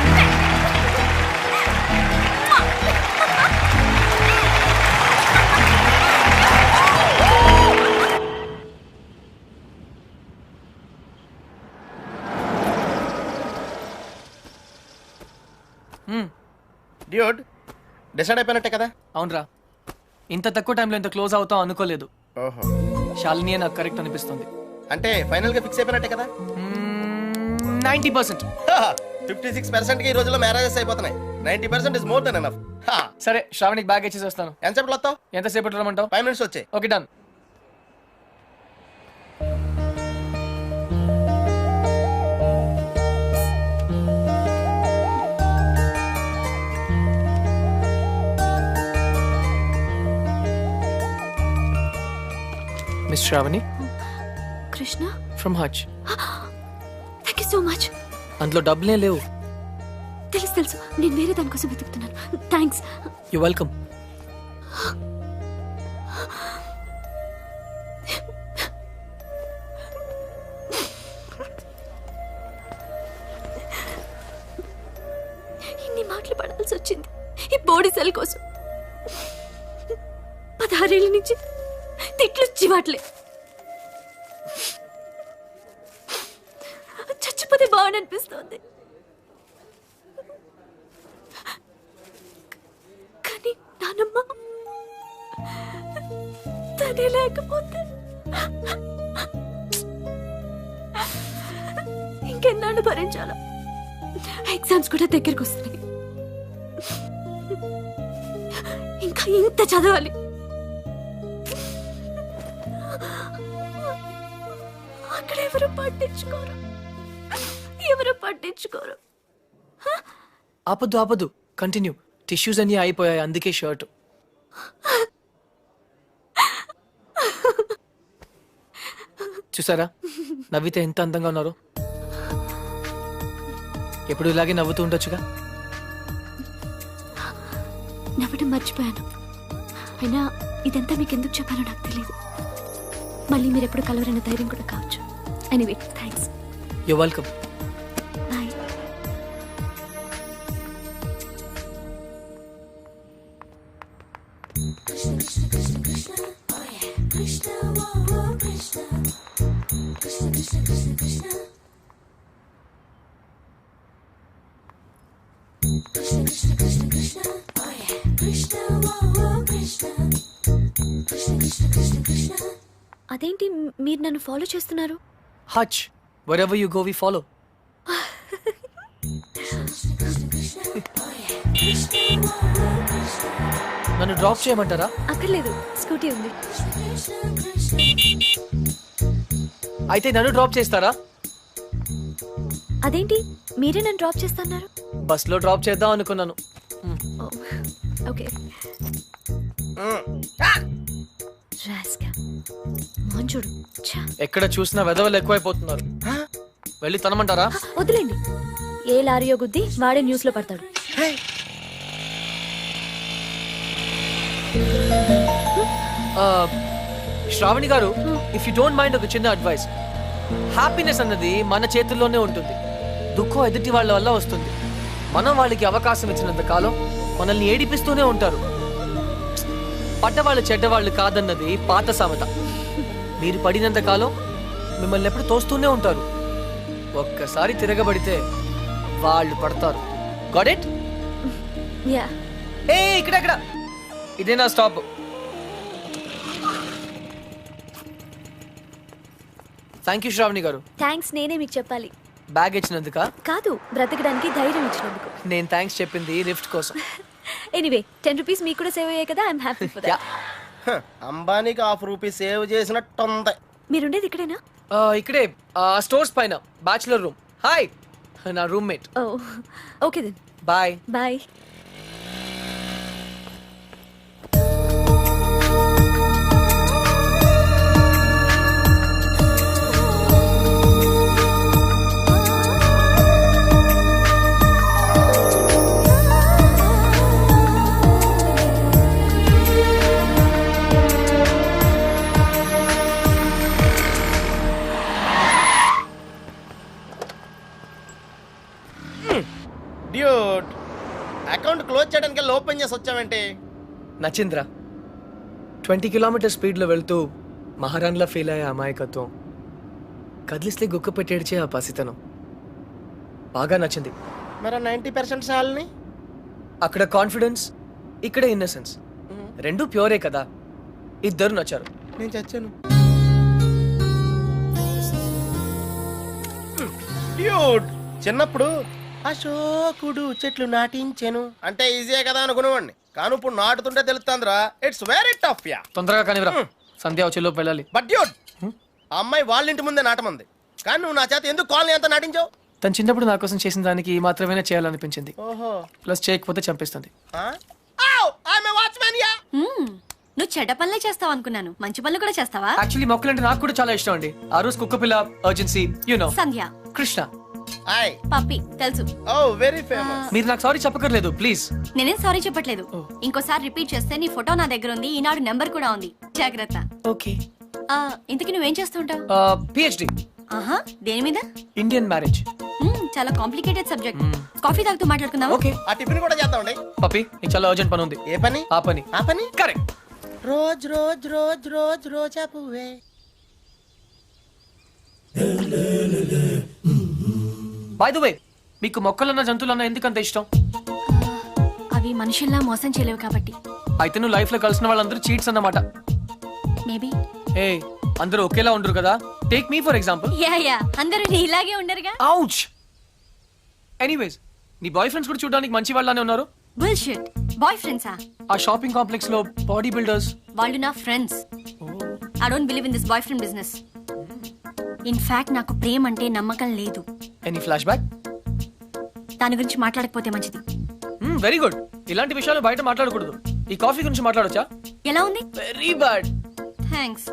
Dude, decide అయిపోయినట్టే కదా? అవునరా, ఇంత తక్కువ టైంలో ఇంత క్లోజ్ అవుతాం అనుకోలేదు. ఓహో, శాలిని నాకు కరెక్ట్ అనిపిస్తుంది. అంటే ఫైనల్ గా ఫిక్స్ అయిపోయినట్టే కదా? 90%. 56% కి ఈ రోజుల్లో మ్యారేజెస్ అయిపోతున్నాయి. 90% ఇస్ మోర్ దెన్ ఎనఫ్. సరే, శ్రావణికి బ్యాగ్ ఇచ్చేసి వస్తాను. ఎంతసేపట్లో వస్తావు? ఎంతసేపట్లో రమ్మంటావు? 5 minutes వచ్చాయి. Okay, done. Miss Shravani, Krishna from Hutch. Thank you so much. అందులో డబ్బులే లేవు. తెలుసు, నేను వేరే దానికోసం వెతుకుతున్నాను. థ్యాంక్స్. You welcome. ఇన్ని మాటలు పడాల్సి వచ్చింది ఈ బాడీ సెల్ కోసం. 16 ఏళ్ళ నుంచి తిట్లు చివాట్లే. చచ్చిపోతే బాగుంది అనిపిస్తుంది. కానీ నానమ్మ తనే లేకపోతే ఇంకెన్నాళ్ళు భరించాలా? ఎగ్జామ్స్ కూడా దగ్గరికి వస్తున్నాయి. ఇంకా ఇంత చదవాలి. అక్కడ ఎవరు పట్టించుకోరు. ఆపద్దు, కంటిన్యూ. టిష్యూస్ అన్ని అయిపోయాయి, అందుకే షర్ట్. చూసారా, నవ్వితే ఎంత అందంగా ఉన్నారో. ఎప్పుడు ఇలాగే నవ్వుతూ ఉండొచ్చుగా. నవ్వడం మర్చిపోయాను. అయినా ఇదంతా మీకు ఎందుకు చెప్పాలో నాకు తెలియదు. మళ్ళీ మీరు ఎప్పుడు కలవరన్న ధైర్యం కూడా కావచ్చు. Anyway, thanks. You welcome. Bye. అదేంటి మీరు నన్ను ఫాలో చేస్తున్నారు? Hutch, wherever you go we follow. నన్ను డ్రాప్ చేయమంటారా? అక్కర్లేదు, స్కూటీ ఉంది. అయితే నన్ను డ్రాప్ చేస్తారా? అదేంటి మీరే నన్ను డ్రాప్ చేస్తున్నారు? బస్ లో డ్రాప్ చేద్దాం అనుకున్నాను. ఓకే. చూడు, ఎక్కడ చూసినా వెధవలు ఎక్కువైపోతున్నారు. వెళ్ళి తనమంటారా? వదిలేండి. ఏ లారీయో గుద్ది వాడే న్యూస్ లో పడతాడు. శ్రావణి గారు, ఇఫ్ యూ డోంట్ మైండ్ ఒక చిన్న అడ్వైస్. హ్యాపీనెస్ అన్నది మన చేతుల్లోనే ఉంటుంది. దుఃఖం ఎదుటి వాళ్ళ వల్ల వస్తుంది. మనం వాళ్ళకి అవకాశం ఇచ్చినంత కాలం మనల్ని ఏడిపిస్తూనే ఉంటారు. పడ్డవాళ్ళు చెడ్డవాళ్ళు కాదన్నది పాత సామెత. మీరు పడినంత కాలం మిమ్మల్ని ఎప్పుడు తోస్తూనే ఉంటారు. ఒక్కసారి తిరగబడితే వాళ్ళు పడతారు. Got it? యా. ఏ ఇక్కడ ఇదే నా స్టాప్. థ్యాంక్ యూ శ్రావణి గారు. థ్యాంక్స్ నేనే మీకు చెప్పాలి. బ్యాగ్ ఇచ్చినందుక కాదు, బ్రతకడానికి ధైర్యం ఇచ్చినందుకు. నేను థ్యాంక్స్ చెప్పింది లిఫ్ట్ కోసం. ఎనీవే 10 రూపీస్ మీకు కూడా సేవ్ అయ్యాయి కదా. I'm happy for that. అంబానీకి ₹1 సేవ్ చేసినట్టుంది. మీరుండేది ఇక్కడేనా? ఇక్కడే స్టోర్స్ పైన బ్యాచులర్ రూమ్. హాయ్, నా roommate. Okay then bye. Bye. Dude, account close చేయడానికి ఓపెన్ చేసి వచ్చావేంటి? నచింద్ర 20 కిలోమీటర్ స్పీడ్లో వెళ్తూ మహారాణ్లా ఫీల్ అయ్యే అమాయకత్వం, కదిలిస్తే గుక్క పెట్టేడ్చే ఆ పసితనం బాగా నచ్చింది. మరి 90% సాల్ని? అక్కడ కాన్ఫిడెన్స్, ఇక్కడ ఇన్నసెన్స్, రెండు ప్యూరే కదా. ఇద్దరు నచ్చారు. నేను చచ్చాను. డ్యూట్, చిన్నప్పుడు అశోకుడు చెట్లు నాటించెను అంటే ఈజీయే కదా అనుకునేవాడిని. కానీ ఇప్పుడు నాటుతుంటే తెలుస్తుందిరా, ఇట్స్ వెరీ టఫ్. యా, తొందరగా కానివ్వరా, సంధ్య వచ్చేలోపు వెళ్ళాలి. బట్ డ్యూట్, ఆ అమ్మాయి వాళ్ళ ఇంటి ముందే నాటమంది, కానీ నువ్వు నా చేత ఎందుకు కాలనీ అంతా నాటించావు? తను చిన్నప్పుడు నా కోసం చేసిన దానికి మాత్రమే చేయాలనిపించింది. ఓహో, ప్లస్ చేయకపోతే చంపేస్తుంది. నువ్వు చెడ్డ పనులే చేస్తావు అనుకున్నాను, మంచి పనులు కూడా చేస్తావా? యాక్చువల్లీ మొక్కలంటే నాకు కూడా చాలా ఇష్టం అండి. ఆ రోజు కుక్క పిల్ల, అర్జెన్సీ, యు నో, సంధ్య, కృష్ణ, పప్పి తెలుసు. ఓ వెరీ ఫేమస్. మీరు నాకు సారీ చెప్పకర్లేదు ప్లీజ్. నేనేం సారీ చెప్పట్లేదు. ఇంకోసారి రిపీట్ చేస్తే నీ ఫోటో నా దగ్గర ఉంది, ఈనాడు నెంబర్ కూడా ఉంది, జాగ్రత్త. ఓకే. ఇంతకీ నువ్వేం చేస్తుంటావు? పిహెచ్డి. ఆహా, దేని మీద? Indian marriage. చాలా కాంప్లికేటెడ్ సబ్జెక్ట్. కాఫీ తాగుతూ మాట్లాడుకుందాం. ఓకే. ఆ టిఫిన్ కూడా చేద్దామండి. పప్పి, నీకు చాలా అర్జెంట్ పని ఉంది. ఏ పని? ఆ పని. ఆ పని correct. Rose rose rose rose రోజా పువ్వే. బై ద వే, మీకు మొక్కలన్న జంతువులన్న ఎందుకంత ఇష్టం? అవి మనుషుల్లా మోసం చేయలేవు కాబట్టి. అయితే నువ్వు లైఫ్ లో కలిసిన వాళ్ళందరూ చీట్స్ అన్నమాట. మేబీ. ఏ, అందరూ ఒకేలా ఉండరు కదా. Take me for example. Yeah అందరూ నీలాగే ఉండరుగా. ఔచ్. ఎనీవేస్, నీ బాయ్ ఫ్రెండ్స్ కూడా చూడడానికి మంచి వాళ్ళనే ఉన్నారు. బుల్షిట్. బాయ్ ఫ్రెండ్సా? ఆ షాపింగ్ కాంప్లెక్స్ లో బాడీ బిల్డర్స్. వాళ్ళు నా friends. I don't believe in this boy friend business. In fact నాకు ప్రేమ అంటే నమ్మకం లేదు. Any flash back? దాని గురించి మాట్లాడకపోతే మంచిది. Very good. ఇలాంటి విషయాలు బయట మాట్లాడకూడదు. ఈ కాఫీ గురించి మాట్లాడొచ్చా? ఎలా ఉంది? Very bad. థ్యాంక్స్.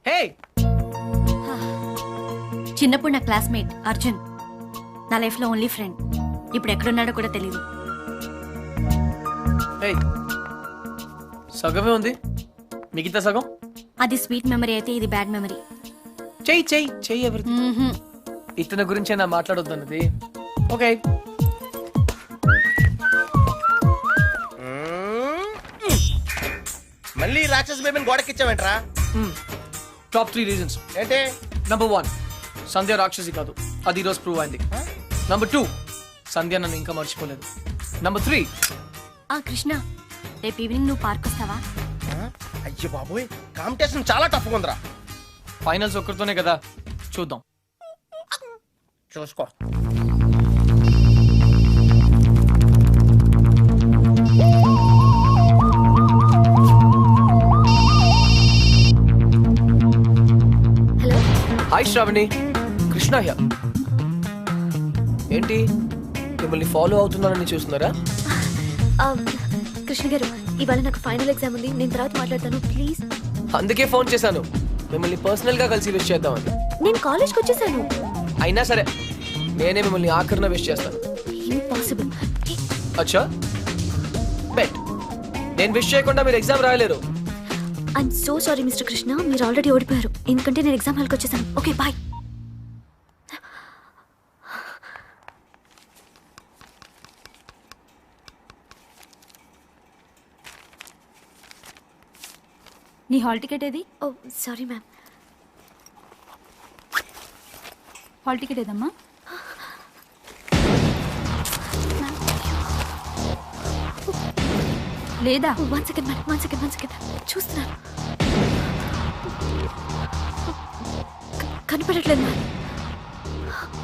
హే, చిన్నప్పుడు నా క్లాస్మేట్ అర్జున్, నా లైఫ్ లో ఓన్లీ ఫ్రెండ్. ఇప్పుడు ఎక్కడున్నాడో కూడా తెలియదు. హే, సగమే ఉంది, మిగతా సగం అది స్వీట్ మెమరీ అయితే ఇది బ్యాడ్ మెమరీ. చెయ్యి చెయ్యి చెయ్యి ఎవరిది? ఇతని గురించే నా మాట్లాడొద్దన్నది. ఓకే. మళ్ళీ రాక్షస్ బేబీని గోడకిచ్చావేంట్రా? టాప్ 3 రీజన్స్ ఏంటి? నంబర్ 1, సంధ్య రాక్షసి కాదు, అది ఈరోజు ప్రూవ్ అయింది. నంబర్ 2, సంధ్య నన్ను ఇంకా మర్చిపోలేదు. నంబర్ 3, కృష్ణ, రేపు ఈవినింగ్ నువ్వు పార్క్ వస్తావా? అయ్యో బాబోయ్, కాంపిటీషన్ చాలా టఫ్ ఉందిరా. ఫైనల్స్ ఒక్కరితోనే కదా, చూద్దాం. చూసుకో. Hi Shravani, Krishna here. ఏంటి మిమ్మల్ని ఫాలో అవుతున్నానని చూస్తున్నారా? కృష్ణ గారు, ఇవాళ నాకు ఫైనల్ ఎగ్జామ్ ఉంది, నేను తర్వాత మాట్లాడతాను ప్లీజ్. అందుకే ఫోన్ చేశాను, మిమ్మల్ని పర్సనల్ గా కలిసి విష్ చేద్దామని. నేను కాలేజ్కి వచ్చేసాను. అయినా సరే నేనే మిమ్మల్ని ఆఖరిన విష్ చేస్తాను. ఇంపాసిబుల్. అచ్చా బెట్, నేను విష్ చేయకుండా మీరు ఎగ్జామ్ రాయలేరు. I'm so sorry mister Krishna, మీరు ఆల్రెడీ ఓడిపోయారు, ఎందుకంటే నేను ఎగ్జామ్ హాల్కి వచ్చేసాను. Okay bye. నీ హాల్ టికెట్ ఏది? Oh sorry ma'am. Hall ticket ఏదమ్మా? లేదా? One second ma'am, one second చూస్తున్నాను. కనిపెట్టట్లేదు మ్యామ్.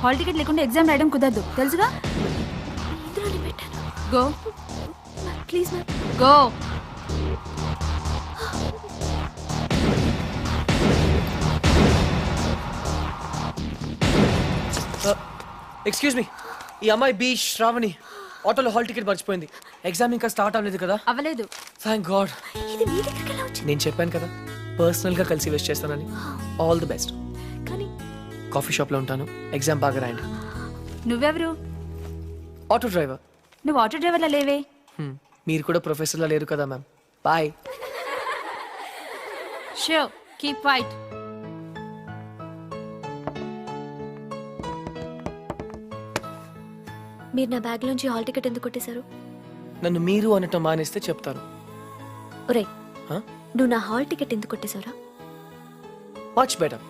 హాల్ టికెట్ లేకుండా ఎగ్జామ్ రాయడం కుదరదు, తెలుసుగా? ఇందులోనే పెట్టాను. Go please ma'am. Go. Excuse me, ఈ అమ్మాయి బి శ్రావణి ఆటోలో హాల్ టికెట్ మర్చిపోయింది. ఎగ్జామ్ ఇంకా స్టార్ట్ అవ్వలేదు కదా? అవ్వలేదు. Thank God. ఇది మీ దగ్గరికి ఎలా వచ్చింది? నేను చెప్పాను కదా పర్సనల్ గా కలిసి విష్ చేస్తానని. All the best. కానీ కాఫీ షాప్ లో ఉంటాను, ఎగ్జామ్ బాగా రాయండి. నువ్వెవరు? Auto driver. నువ్వు ఆటో డ్రైవర్లా లేవే. మీరు కూడా ప్రొఫెసర్లా లేరు కదా ma'am. Bye. So keep wait. మీరు నా బ్యాగ్ లోంచి హాల్ టికెట్ ఎందుకు కొట్టేశారు? నన్ను మీరు అనటం మానేస్తే చెప్తాను. ఒరే, Huh? నువ్వు నా హాల్ టికెట్ ఎందుకు కొట్టేశావురా? Much better.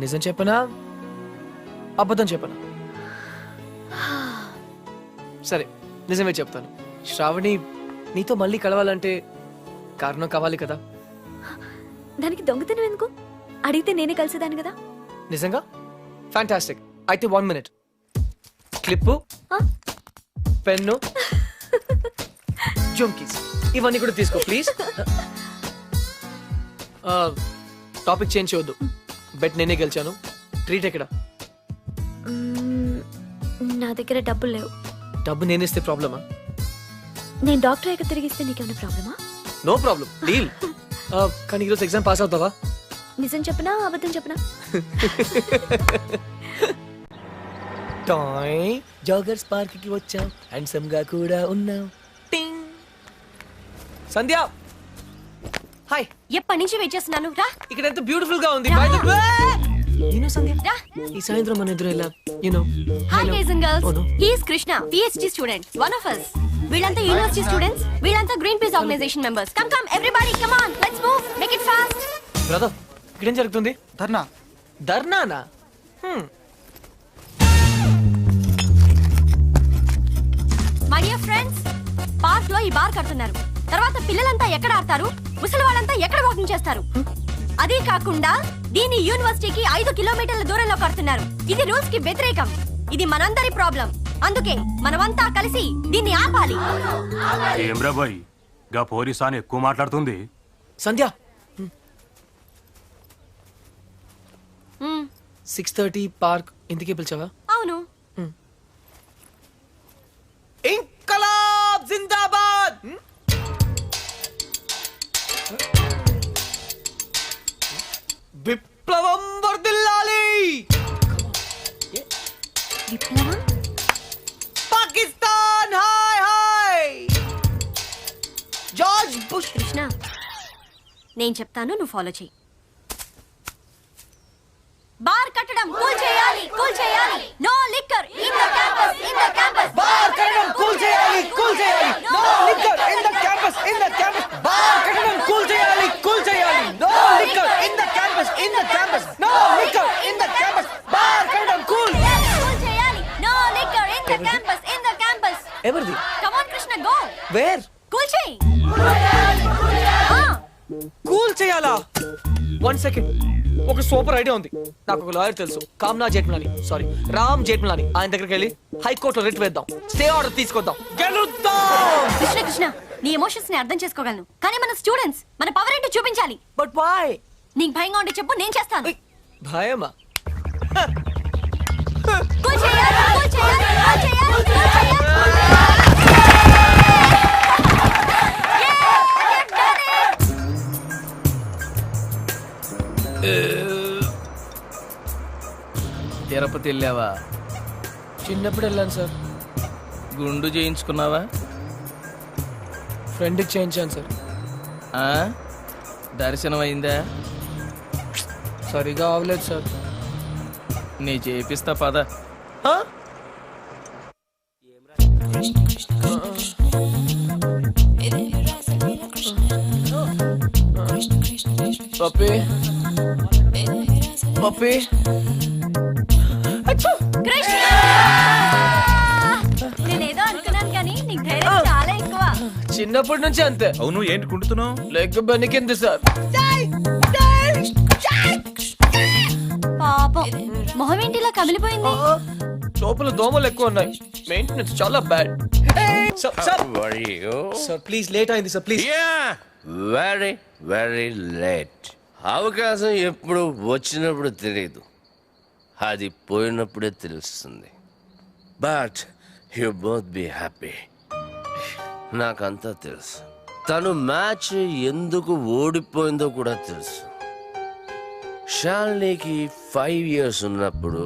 నిజం చెప్పనా అబద్ధం చెప్పనా? సరే నిజమే చెప్తాను. శ్రావణి, నీతో మళ్ళీ కలవాలంటే కారణం కావాలి కదా? దానికి దొంగతనం ఎందుకు? అడిగితే నేనే కలిసేదాన్ని కదా. నిజంగా? ఫ్యాంటాస్టిక్. అయితే 1 minute. క్లిప్పు, పెన్ను, జుమ్కీస్ ఇవన్నీ కూడా తీసుకో ప్లీజ్. టాపిక్ చేంజ్ చేయొద్దు. బెట్ నేనే గెలిచాను. ట్రీట్ ఎక్కడ? నా దగ్గర డబ్బులు లేవు. డబ్బు నేనేస్తే ప్రాబ్లమా? నేను డాక్టర్ అయ్యాక తిరిగిస్తే నీకేమైనా ప్రాబ్లమా? No problem, deal. కానీ ఈరోజు ఎగ్జామ్ పాస్ అవుతావా? నిజం చెప్పనా అబద్ధం చెప్పనా? టాయ్ జాగర్స్ పార్క్ కి వచ్చాం, హ్యాండ్సమ్ గా కూడా ఉన్నాం. టింగ్. సంధ్య, హాయ్. ఎప్పటి నుంచి వెయిట్ చేస్తున్నాను, రా. ఇక్కడ ఎంత బ్యూటిఫుల్ గా ఉంది. బై ది వే, సంధ్య, ఈ సాయంత్రం మన ఎదురు ఎలా Hi guys and girls. He is Krishna, PhD student, one of us. వీళ్ళంతా యూనివర్సిటీ స్టూడెంట్స్, వీళ్ళంతా green peace organization members. Come everybody, come on, let's move, make it fast. Brother, ఇక్కడేం జరుగుతుంది? ధర్నా. ధర్నానా? మై డియర్ ఫ్రెండ్స్, పార్క్ లో ఈ బార్ కడుతున్నారు. తర్వాత పిల్లలంతా ఎక్కడ ఆడతారు, ముసలి వాళ్ళంతా ఎక్కడ వాకింగ్ చేస్తారు? అదే కాకుండా దీన్ని యూనివర్సిటీకి 5 కిలోమీటర్ల దూరంలో కడుతున్నారు. ఇది రూల్స్ కి వ్యతిరేకం. ఇది మనందరి ప్రాబ్లం. అందుకే మనమంతా కలిసి దీన్ని ఆపాలి. ఏమ్రా బాయ్, గా పోలీసాని ఎక్కువ మాట్లాడుతుంది. సంధ్య, 6:30 పార్క్ ఇంటికి పిలిచావా? అవును. ఇంకలాబ్ జిందాబాద్. విప్లవం వర్ధిల్లాలి. విప్లవం? Pakistan hi hi. George bush. Krishna, నేను చెప్తాను, నువ్వు ఫాలో చెయ్యి. బార్ కట్టడం కూల్ చేయాలి, కూల్ చేయాలి. No liquor in the campus, in the campus. Bar కట్టడం కూల్ చేయాలి, కూల్ చేయాలి. No liquor in the campus, in the campus. Bar కట్టడం కూల్ చేయాలి, కూల్ చేయాలి. No liquor in the campus, in the campus. No liquor in the campus. Bar కట్టడం కూల్ చేయాలి. No liquor in the campus, in the campus. ఎవరిది? Come on Krishna, go. Where? Cool చేయి. కూల్ చేయాలా? 1 సెకండ్. ఒక సూపర్ ఐడియా ఉంది. నాకు ఒక లాయర్ తెలుసు, కామ్నా జేఠ్మలాని, సారీ రామ్ జేఠ్మలాని. ఆయన దగ్గరికి వెళ్ళి హైకోర్టులో రిట్ వేద్దాం, స్టే ఆర్డర్ తీసుకొద్దాం, గెలుద్దాం. కృష్ణ కృష్ణ, నీ ఎమోషన్స్ ని అర్థం చేసుకోగలను, కానీ మన స్టూడెంట్స్, మన పవర్ ఏంటో చూపించాలి. But why? నీకు భయంగా ఉంటే చెప్పు, నేను చేస్తాను. భయమా? తిరుపతి వెళ్ళావా? చిన్నప్పుడు వెళ్ళాను సార్. గుండు చేయించుకున్నావా? ఫ్రెండ్కి చేయించాను సార్. దర్శనం అయిందా? సరిగా అవలేదు సార్. నీ చేపిస్తా పద. పప్పి పప్పి నేనేదో అనుకున్నాను కానీ నీకు ధైర్యం చాలా ఎక్కువ. చిన్నప్పటి నుంచి అంతే. అవును, ఏంటి కుంటున్నావు? Leg బెనికింది sir. పాపం మొహం ఏంటిలా కమిలిపోయింది? లోపల దోమలు ఎక్కువ ఉన్నాయి. మెయింటెనెన్స్ చాలా బ్యాడ్. సార్ ప్లీజ్, లేట్ అయింది sir, please. Very very late. అవకాశం ఎప్పుడు వచ్చినప్పుడు తెలియదు, అది పోయినప్పుడే తెలుస్తుంది. But you both be happy. నాకంతా తెలుసు. తను మ్యాచ్ ఎందుకు ఓడిపోయిందో కూడా తెలుసు. షాల్నీకి 5 years ఉన్నప్పుడు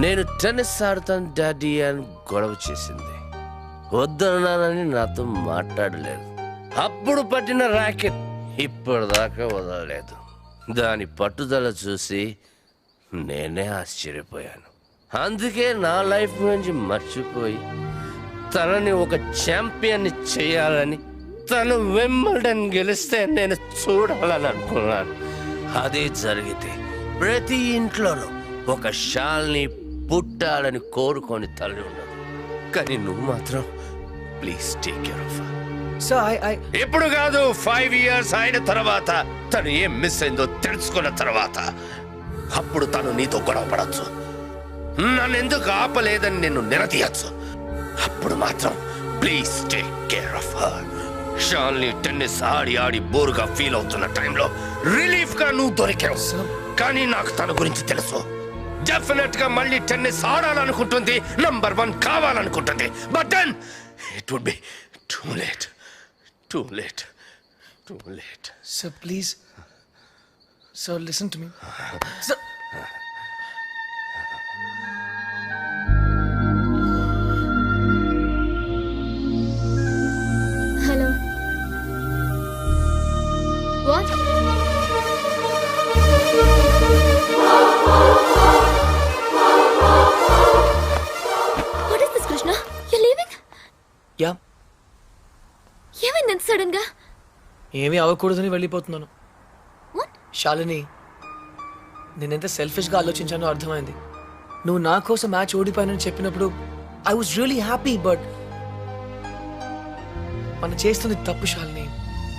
నేను టెన్నిస్ ఆడతాను డాడీ అని గొడవ చేసింది. వద్దన్నానని నాతో మాట్లాడలేదు. అప్పుడు పట్టిన ర్యాకెట్ ఇప్పటిదాకా వదలలేదు. దాని పట్టుదల చూసి నేనే ఆశ్చర్యపోయాను. అందుకే నా లైఫ్ నుంచి మర్చిపోయి తనని ఒక ఛాంపియన్ని చేయాలని, తను వింబల్డన్ గెలిస్తే నేను చూడాలని అనుకున్నాను. అదే జరిగితే ప్రతి ఇంట్లోనూ ఒక షాల్ని పుట్టాలని కోరుకొని తల్లి ఉండదు. కానీ నువ్వు మాత్రం ప్లీజ్ టేక్ కేర్ ఆఫ్. ఇప్పుడు కాదు, 5 years అయిన తర్వాత, తను ఏం మిస్ అయిందో తెలుసుకున్న తర్వాత, అప్పుడు తను నీతో గొడవ పడచ్చు, నన్ను ఎందుకు ఆపలేదని నిన్ను నిలదీయచ్చు. అప్పుడు మాత్రం please take care of her. Shalini tennis ఆడి ఆడి బోరుగా ఫీల్ అవుతున్న టైంలో రిలీఫ్ గా నువ్వు దొరికావు. కానీ నాకు తన గురించి తెలుసు. డెఫినెట్ గా మళ్ళీ టెన్నిస్ ఆడాలనుకుంటుంది, నంబర్ 1 కావాలనుకుంటుంది. But then it would be too late. Too late. Too late. Sir, please. Sir, listen to me. Sir. Hello. What? What is this, Krishna? You're leaving? Yeah. ఏమైంది ఎంత సడన్ గా? ఏమీ అవ్వకూడదని వెళ్ళిపోతున్నాను. శాలిని, నేనెంత సెల్ఫిష్గా ఆలోచించానో అర్థమైంది. నువ్వు నా కోసం మ్యాచ్ ఓడిపోయానని చెప్పినప్పుడు I was really happy. But మనం చేస్తుంది తప్పు శాలిని.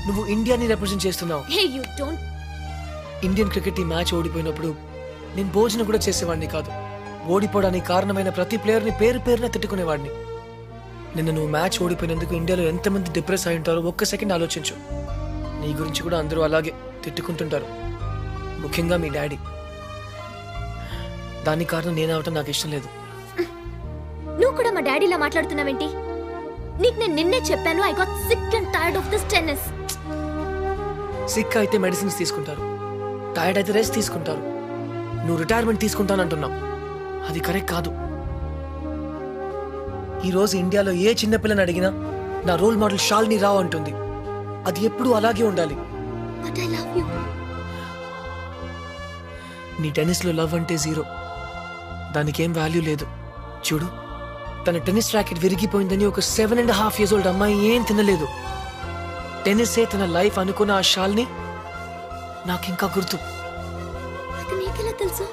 నువ్వు ఇండియాని రిప్రజెంట్ చేస్తున్నావు. Hey, you don't. Indian cricket ఈ మ్యాచ్ ఓడిపోయినప్పుడు నేను భోజనం కూడా చేసేవాడిని కాదు. ఓడిపోవడానికి కారణమైన ప్రతి ప్లేయర్ని పేరు పేరున తిట్టుకునేవాడిని. నిన్న నువ్వు మ్యాచ్ ఓడిపోయినందుకు ఇండియాలో ఎంతమంది డిప్రెస్ అయి ఉంటారో ఒక్క సెకండ్ ఆలోచించు. నీ గురించి కూడా అందరూ అలాగే తిట్టుకుంటుంటారు, ముఖ్యంగా మీ డాడీ. దానికి కారణం నేను అవటం నాకు ఇష్టం లేదు. నువ్వు కూడా మా డాడీలా మాట్లాడుతున్నావేంటి? నీకు నేను నిన్నే చెప్పాను, I got sick and tired of this tennis. Sick అయితే మెడిసిన్స్ తీసుకుంటారు, టైర్డ్ అయితే రెస్ట్ తీసుకుంటారు. నువ్వు రిటైర్మెంట్ తీసుకుంటానంటున్నావు, అది కరెక్ట్ కాదు. ఈ రోజు ఇండియాలో ఏ చిన్న పిల్లని అడిగినా నా రోల్ మోడల్ షాల్ని రావు అంటుంది. అది ఎప్పుడూ అలాగే ఉండాలి. But I love you. నీ టెన్నిస్లో లవ్ అంటే 0. దానికేం వాల్యూ లేదు. చూడు, తన టెన్నిస్ ర్యాకెట్ విరిగిపోయిందని ఒక 7.5 years old అమ్మాయి ఏం తినలేదు. టెన్నిసే తన లైఫ్ అనుకున్న ఆ షాల్ని నాకింకా గుర్తు. అది నీకెలా తెలుసు?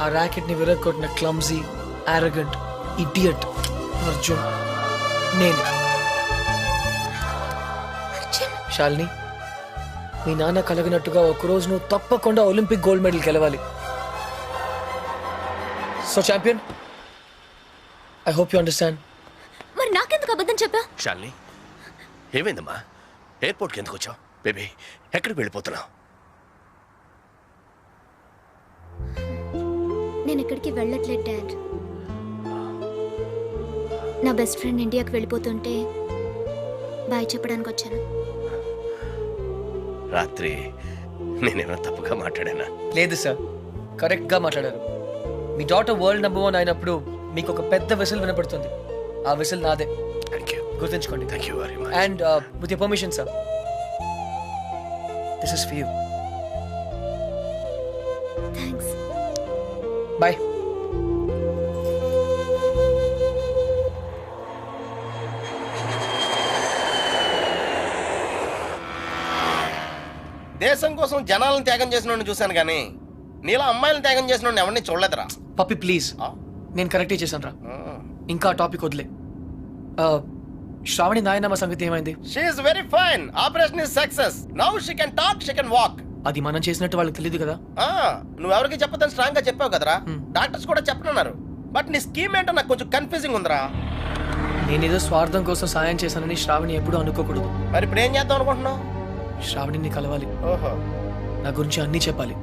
ఆ ర్యాకెట్ ని విరగొట్టిన క్లమ్జీ, ఆరగెంట్ ఇడియట్ అర్జున్ నేనే. శాలిని, మీ నాన్న కలగినట్టుగా ఒకరోజు నువ్వు తప్పకుండా ఒలింపిక్ గోల్డ్ మెడల్ గెలవాలి. So champion, I hope you understand. మరి నాకెందుకు అబద్ధం చెప్పా? శాలిని, ఏమైందమ్మా? ఎయిర్పోర్ట్కి ఎందుకు వచ్చావు? బేబీ, ఎక్కడికి వెళ్ళిపోతున్నావు? నేను ఎక్కడికి వెళ్ళట్లేదు డాడ్. నా బెస్ట్ ఫ్రెండ్ ఇండియాకి వెళ్ళిపోతుంటే బాయ్ చెప్పడానికి వచ్చాను. రాత్రి నేనేమైనా తప్పుగా మాట్లాడానా? లేదు సార్, కరెక్ట్గా మాట్లాడారు. మీ డాటర్ వరల్డ్ నంబర్ 1 అయినప్పుడు మీకు ఒక పెద్ద విసిల్ వినపడుతుంది. ఆ విసిల్ నాదే. Thank you. గుర్తుంచుకోండి. Thank you very much. And with your permission sir, this is for you. Thanks. Bye. దేశం కోసం జనాలను త్యాగం చేసిన చూశాను కానీ నీలా అమ్మాయిలను త్యాగం చేసిన ఎవరిని చూడలేదురా. పప్పి ప్లీజ్, నేను కరెక్టే చేశాను రా. ఇంకా టాపిక్ వదిలే. శ్రావణి నాయనమ్మ సంగతి ఏమైంది? She is very fine. Operation is success. Now she can talk, she can walk. అది మనం చేసినట్టు వాళ్ళకి తెలియదు కదా. నువ్వెవరికి చెప్పదని స్ట్రాంగ్ గా చెప్పావు కదరా. డాక్టర్స్ కూడా చెప్పనున్నారు. బట్ నీ స్కీమ్ ఏంటో నాకు కొంచెం కన్ఫ్యూజింగ్ ఉందిరా. నేనేదో స్వార్థం కోసం సాయం చేశానని శ్రావణి ఎప్పుడూ అనుకోకూడదు. మరి ఇప్పుడు ఏం చేద్దాం అనుకుంటున్నావు? శ్రావణిని కలవాలి. ఓహో, నా గురించి అన్నీ చెప్పాలి.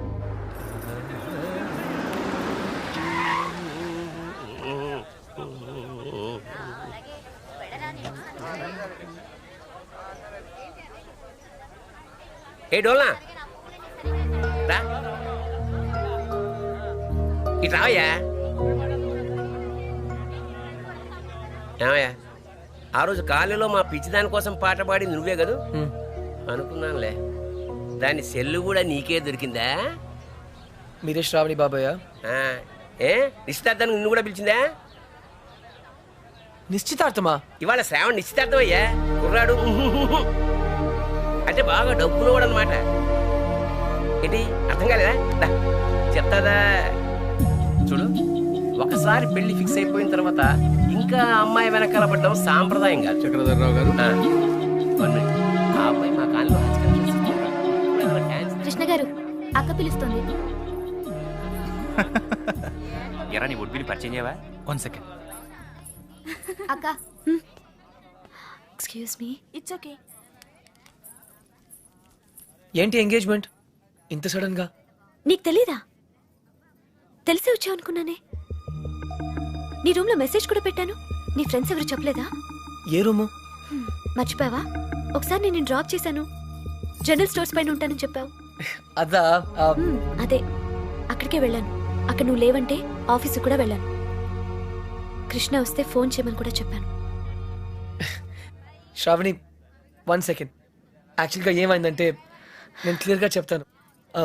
ఏ డోల్నా రా, ఇటు రావయ్యా. ఏమయ్యా, ఆ రోజు కాలేజీలో మా పిచ్చి దాని కోసం పాట పాడింది నువ్వే కదూ? అనుకున్నానులే. దాని సెల్లు కూడా నీకే దొరికిందా? మీరే శ్రావణి బాబాయ్? ఏ నిశ్చితార్థానికి నిన్ను కూడా పిలిచిందా? నిశ్చితార్థమా? ఇవాళ శ్రావణ నిశ్చితార్థం అయ్యా. కుర్రాడు అంటే బాగా డబ్బులు కూడా అనమాట. ఏంటి అర్థం కాలేదా? చెప్తాదా చూడు. ఒకసారి పెళ్లి ఫిక్స్ అయిపోయిన తర్వాత ఇంకా అమ్మాయి వెనకాల పడ్డం సాంప్రదాయం కాదు. చక్రధర్రావు గారు, ఆ అమ్మాయి మా కాలంలో కృష్ణ గారు, అక్క పిలుస్తుంది. ఎరా నీ ఒడ్బిని పరిచయం చేయవా? 1 సెకండ్. అక్క, ఎక్స్క్యూజ్ మీ. It's okay. ఏంటి ఎంగేజ్మెంట్ ఇంత సడన్ గా? నీకు తెలీదా? తెలిసే వచ్చావు అనుకున్నానే. నీ రూమ్ లో మెసేజ్ కూడా పెట్టాను. నీ ఫ్రెండ్స్ ఎవరు చెప్పలేదా? ఏ రూము? మర్చిపోయావా? ఒకసారి నేను డ్రాప్ చేశాను. జనరల్ స్టోర్స్ పైన ఉంటానని చెప్పావు. అదా? అదే, అక్కడికే వెళ్ళాను. అక్కడ నువ్వు లేవంటే ఆఫీసు కూడా వెళ్ళాను. కృష్ణ వస్తే ఫోన్ చేయమని కూడా చెప్పాను. శ్రావణి 1 సెకండ్. యాక్చువల్గా ఏమైందంటే నేను క్లియర్గా చెప్తాను.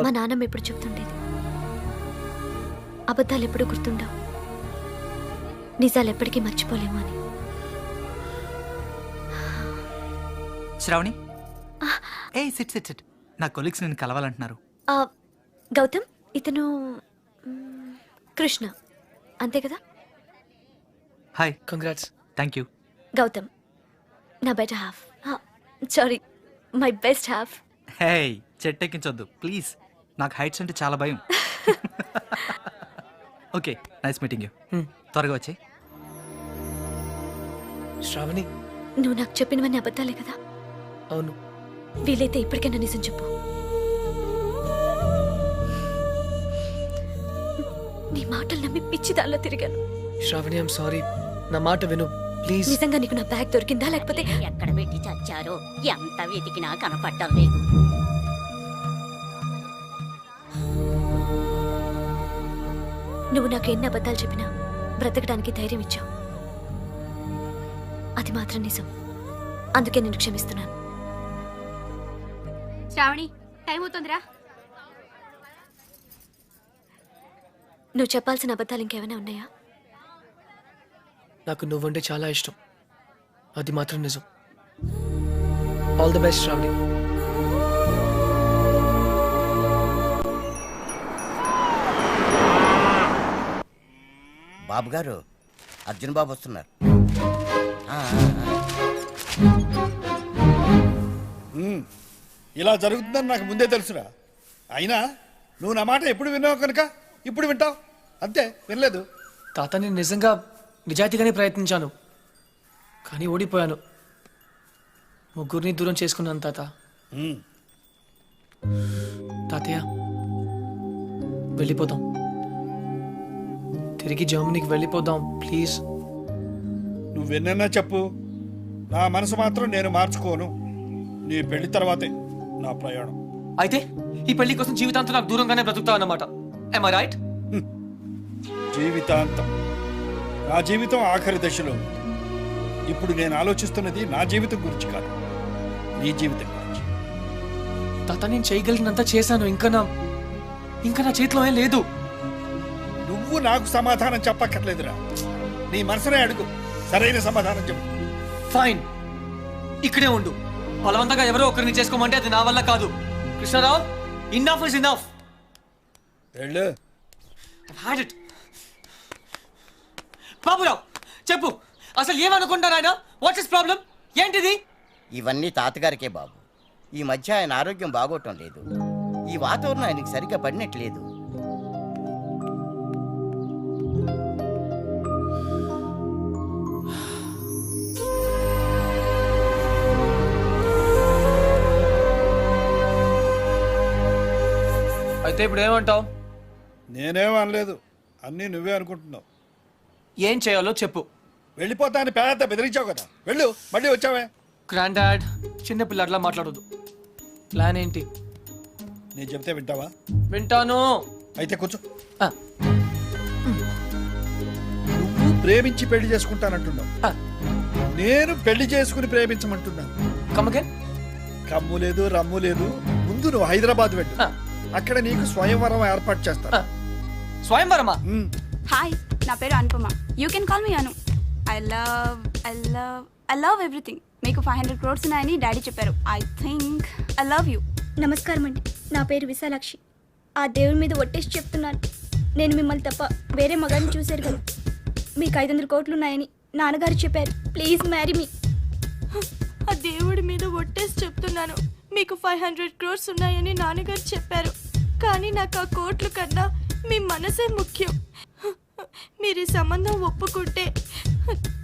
మా నాన్నమ్మ ఎప్పుడు చెప్తుండేది, అబద్ధాలు ఎప్పుడు గుర్తుండవు, నిజాలు ఎప్పటికీ మర్చిపోలేము అని. శ్రావణి, ఏ సిట్ సిట్ సిట్. నా కొలీగ్స్ నేను కలవాలంటున్నారు. గౌతమ్, ఇతను కృష్ణ, అంతే కదా? Hi. Congrats. Thank you. Gautam నా better half. Sorry, my best half. Hey, చెట్టెక్కించొద్దు ప్లీజ్. నాకు హైట్స్ అంటే చాలా భయం. Okay, nice meeting you. త్వరగా వచ్చి. శ్రావణి, నువ్వు నాకు చెప్పినవన్నీ అబద్ధాలే కదా? అవును. వీలైతే ఇప్పటికైనా నిజం చెప్పు. నీ మాటలు నమ్మి పిచ్చిదాల్లో తిరిగాను. Shravani, I'm sorry. నా మాట విను ప్లీజ్. నిజంగా నీకు నా బ్యాగ్ దొరికిందా లేకపోతే ఎక్కడ పెట్టి చచ్చారో ఎంత వెతికినా కనపడటం లేదు. నువ్వు నాకు ఎన్ని అబద్ధాలు చెప్పినా బ్రతకడానికి ధైర్యం ఇచ్చావు. అది మాత్రం నిజం. అందుకే నేను క్షమిస్తున్నాను. శ్రావణి, టైం అవుతుందిరా. నువ్వు చెప్పాల్సిన అబద్ధాలు ఇంకేమైనా ఉన్నాయా? నాకు నువ్వంటే చాలా ఇష్టం, అది మాత్రం నిజం. All the best Shravani. Babu garu, Arjun బాబు వస్తున్నారు. ఇలా జరుగుతుందని నాకు ముందే తెలుసురా. అయినా నువ్వు నా మాట ఎప్పుడు విన్నావు కనుక ఇప్పుడు వింటావు అంతే. వినలేదు. తాత, నేను నిజంగా నిజాయితీగానే ప్రయత్నించాను, కానీ ఓడిపోయాను. ముగ్గురిని దూరం చేసుకున్నాను తాత. తాతయ్య, వెళ్ళిపోతాం. తిరిగి జర్మనీకి వెళ్ళిపోదాం ప్లీజ్. నువ్వెన్నైనా చెప్పు, నా మనసు మాత్రం నేను మార్చుకోను. నీ పెళ్లి తర్వాతే నా ప్రయాణం. అయితే ఈ పెళ్లి కోసం జీవితాంతం నాకు దూరంగానే బ్రతుకుతావు అన్నమాట. Am I right? జీవితాంతం. నా జీవితం ఆఖరి దశలో. ఇప్పుడు నేను ఆలోచిస్తున్నది నా జీవితం గురించి కాదు, నీ జీవితం గురించి. తాత నేను చేయగలిగినంత చేశాను. ఇంకా నా చేతిలో ఏం లేదు. నువ్వు నాకు సమాధానం చెప్పక్కర్లేదురా. నీ మనసునే అడుగు, సరైన సమాధానం చెప్పు. ఫైన్, ఇక్కడే ఉండు. బలవంతంగా ఎవరో ఒకరిని చేసుకోమంటే అది నా వల్ల కాదు. Krishnarao, enough is enough. వెళ్ళు. బాబురావు చెప్పు, అసలు ఏమనుకుంటారు ఆయన? What is problem? ఏంటిది? ఇవన్నీ తాతగారికే బాబు. ఈ మధ్య ఆయన ఆరోగ్యం బాగోటం లేదు. ఈ వాతావరణం ఆయనకి సరిగ్గా పడినట్లేదు. అయితే ఇప్పుడు ఏమంటావు? నేనేం అనలేదు, అన్నీ నువ్వే అనుకుంటున్నావు. ఏం చేయాలో చెప్పు. వెళ్ళిపోతా అని పేద బెదిరించావు కదా, వెళ్ళు. మళ్ళీ వచ్చావే. గ్రాండ్ డాడ్, చిన్నపిల్లట్లా మాట్లాడదు. ప్లాన్ ఏంటి? నేను చెప్తే వింటావా? వింటాను. అయితే కూర్చో. నువ్వు ప్రేమించి పెళ్లి చేసుకుంటానంటున్నావు, నేను పెళ్లి చేసుకుని ప్రేమించమంటున్నాను. కమ్ము లేదు, రమ్ము లేదు. ముందు నువ్వు హైదరాబాద్ వెళ్ళు. అక్కడ నీకు స్వయంవరం ఏర్పాటు చేస్తా. స్వయంవరమా? హాయ్, నా పేరు Anupama. You can call me Anu. I love everything. మీకు 500 crores ఉన్నాయని డాడీ చెప్పారు. I think I love you. నమస్కారం అండి, నా పేరు విశాలాక్షి. ఆ దేవుడి మీద ఒట్టేసి చెప్తున్నాను, నేను మిమ్మల్ని తప్ప వేరే మగాడిని చూశారు కదా. మీకు 500 కోట్లు ఉన్నాయని నాన్నగారు చెప్పారు. Please marry me. ఆ దేవుడి మీద ఒట్టేసి చెప్తున్నాను, మీకు 500 crores ఉన్నాయని నాన్నగారు చెప్పారు. కానీ నాకు ఆ కోట్లు కన్నా మీ మనసే ముఖ్యం. మీరు ఈ సంబంధం ఒప్పుకుంటే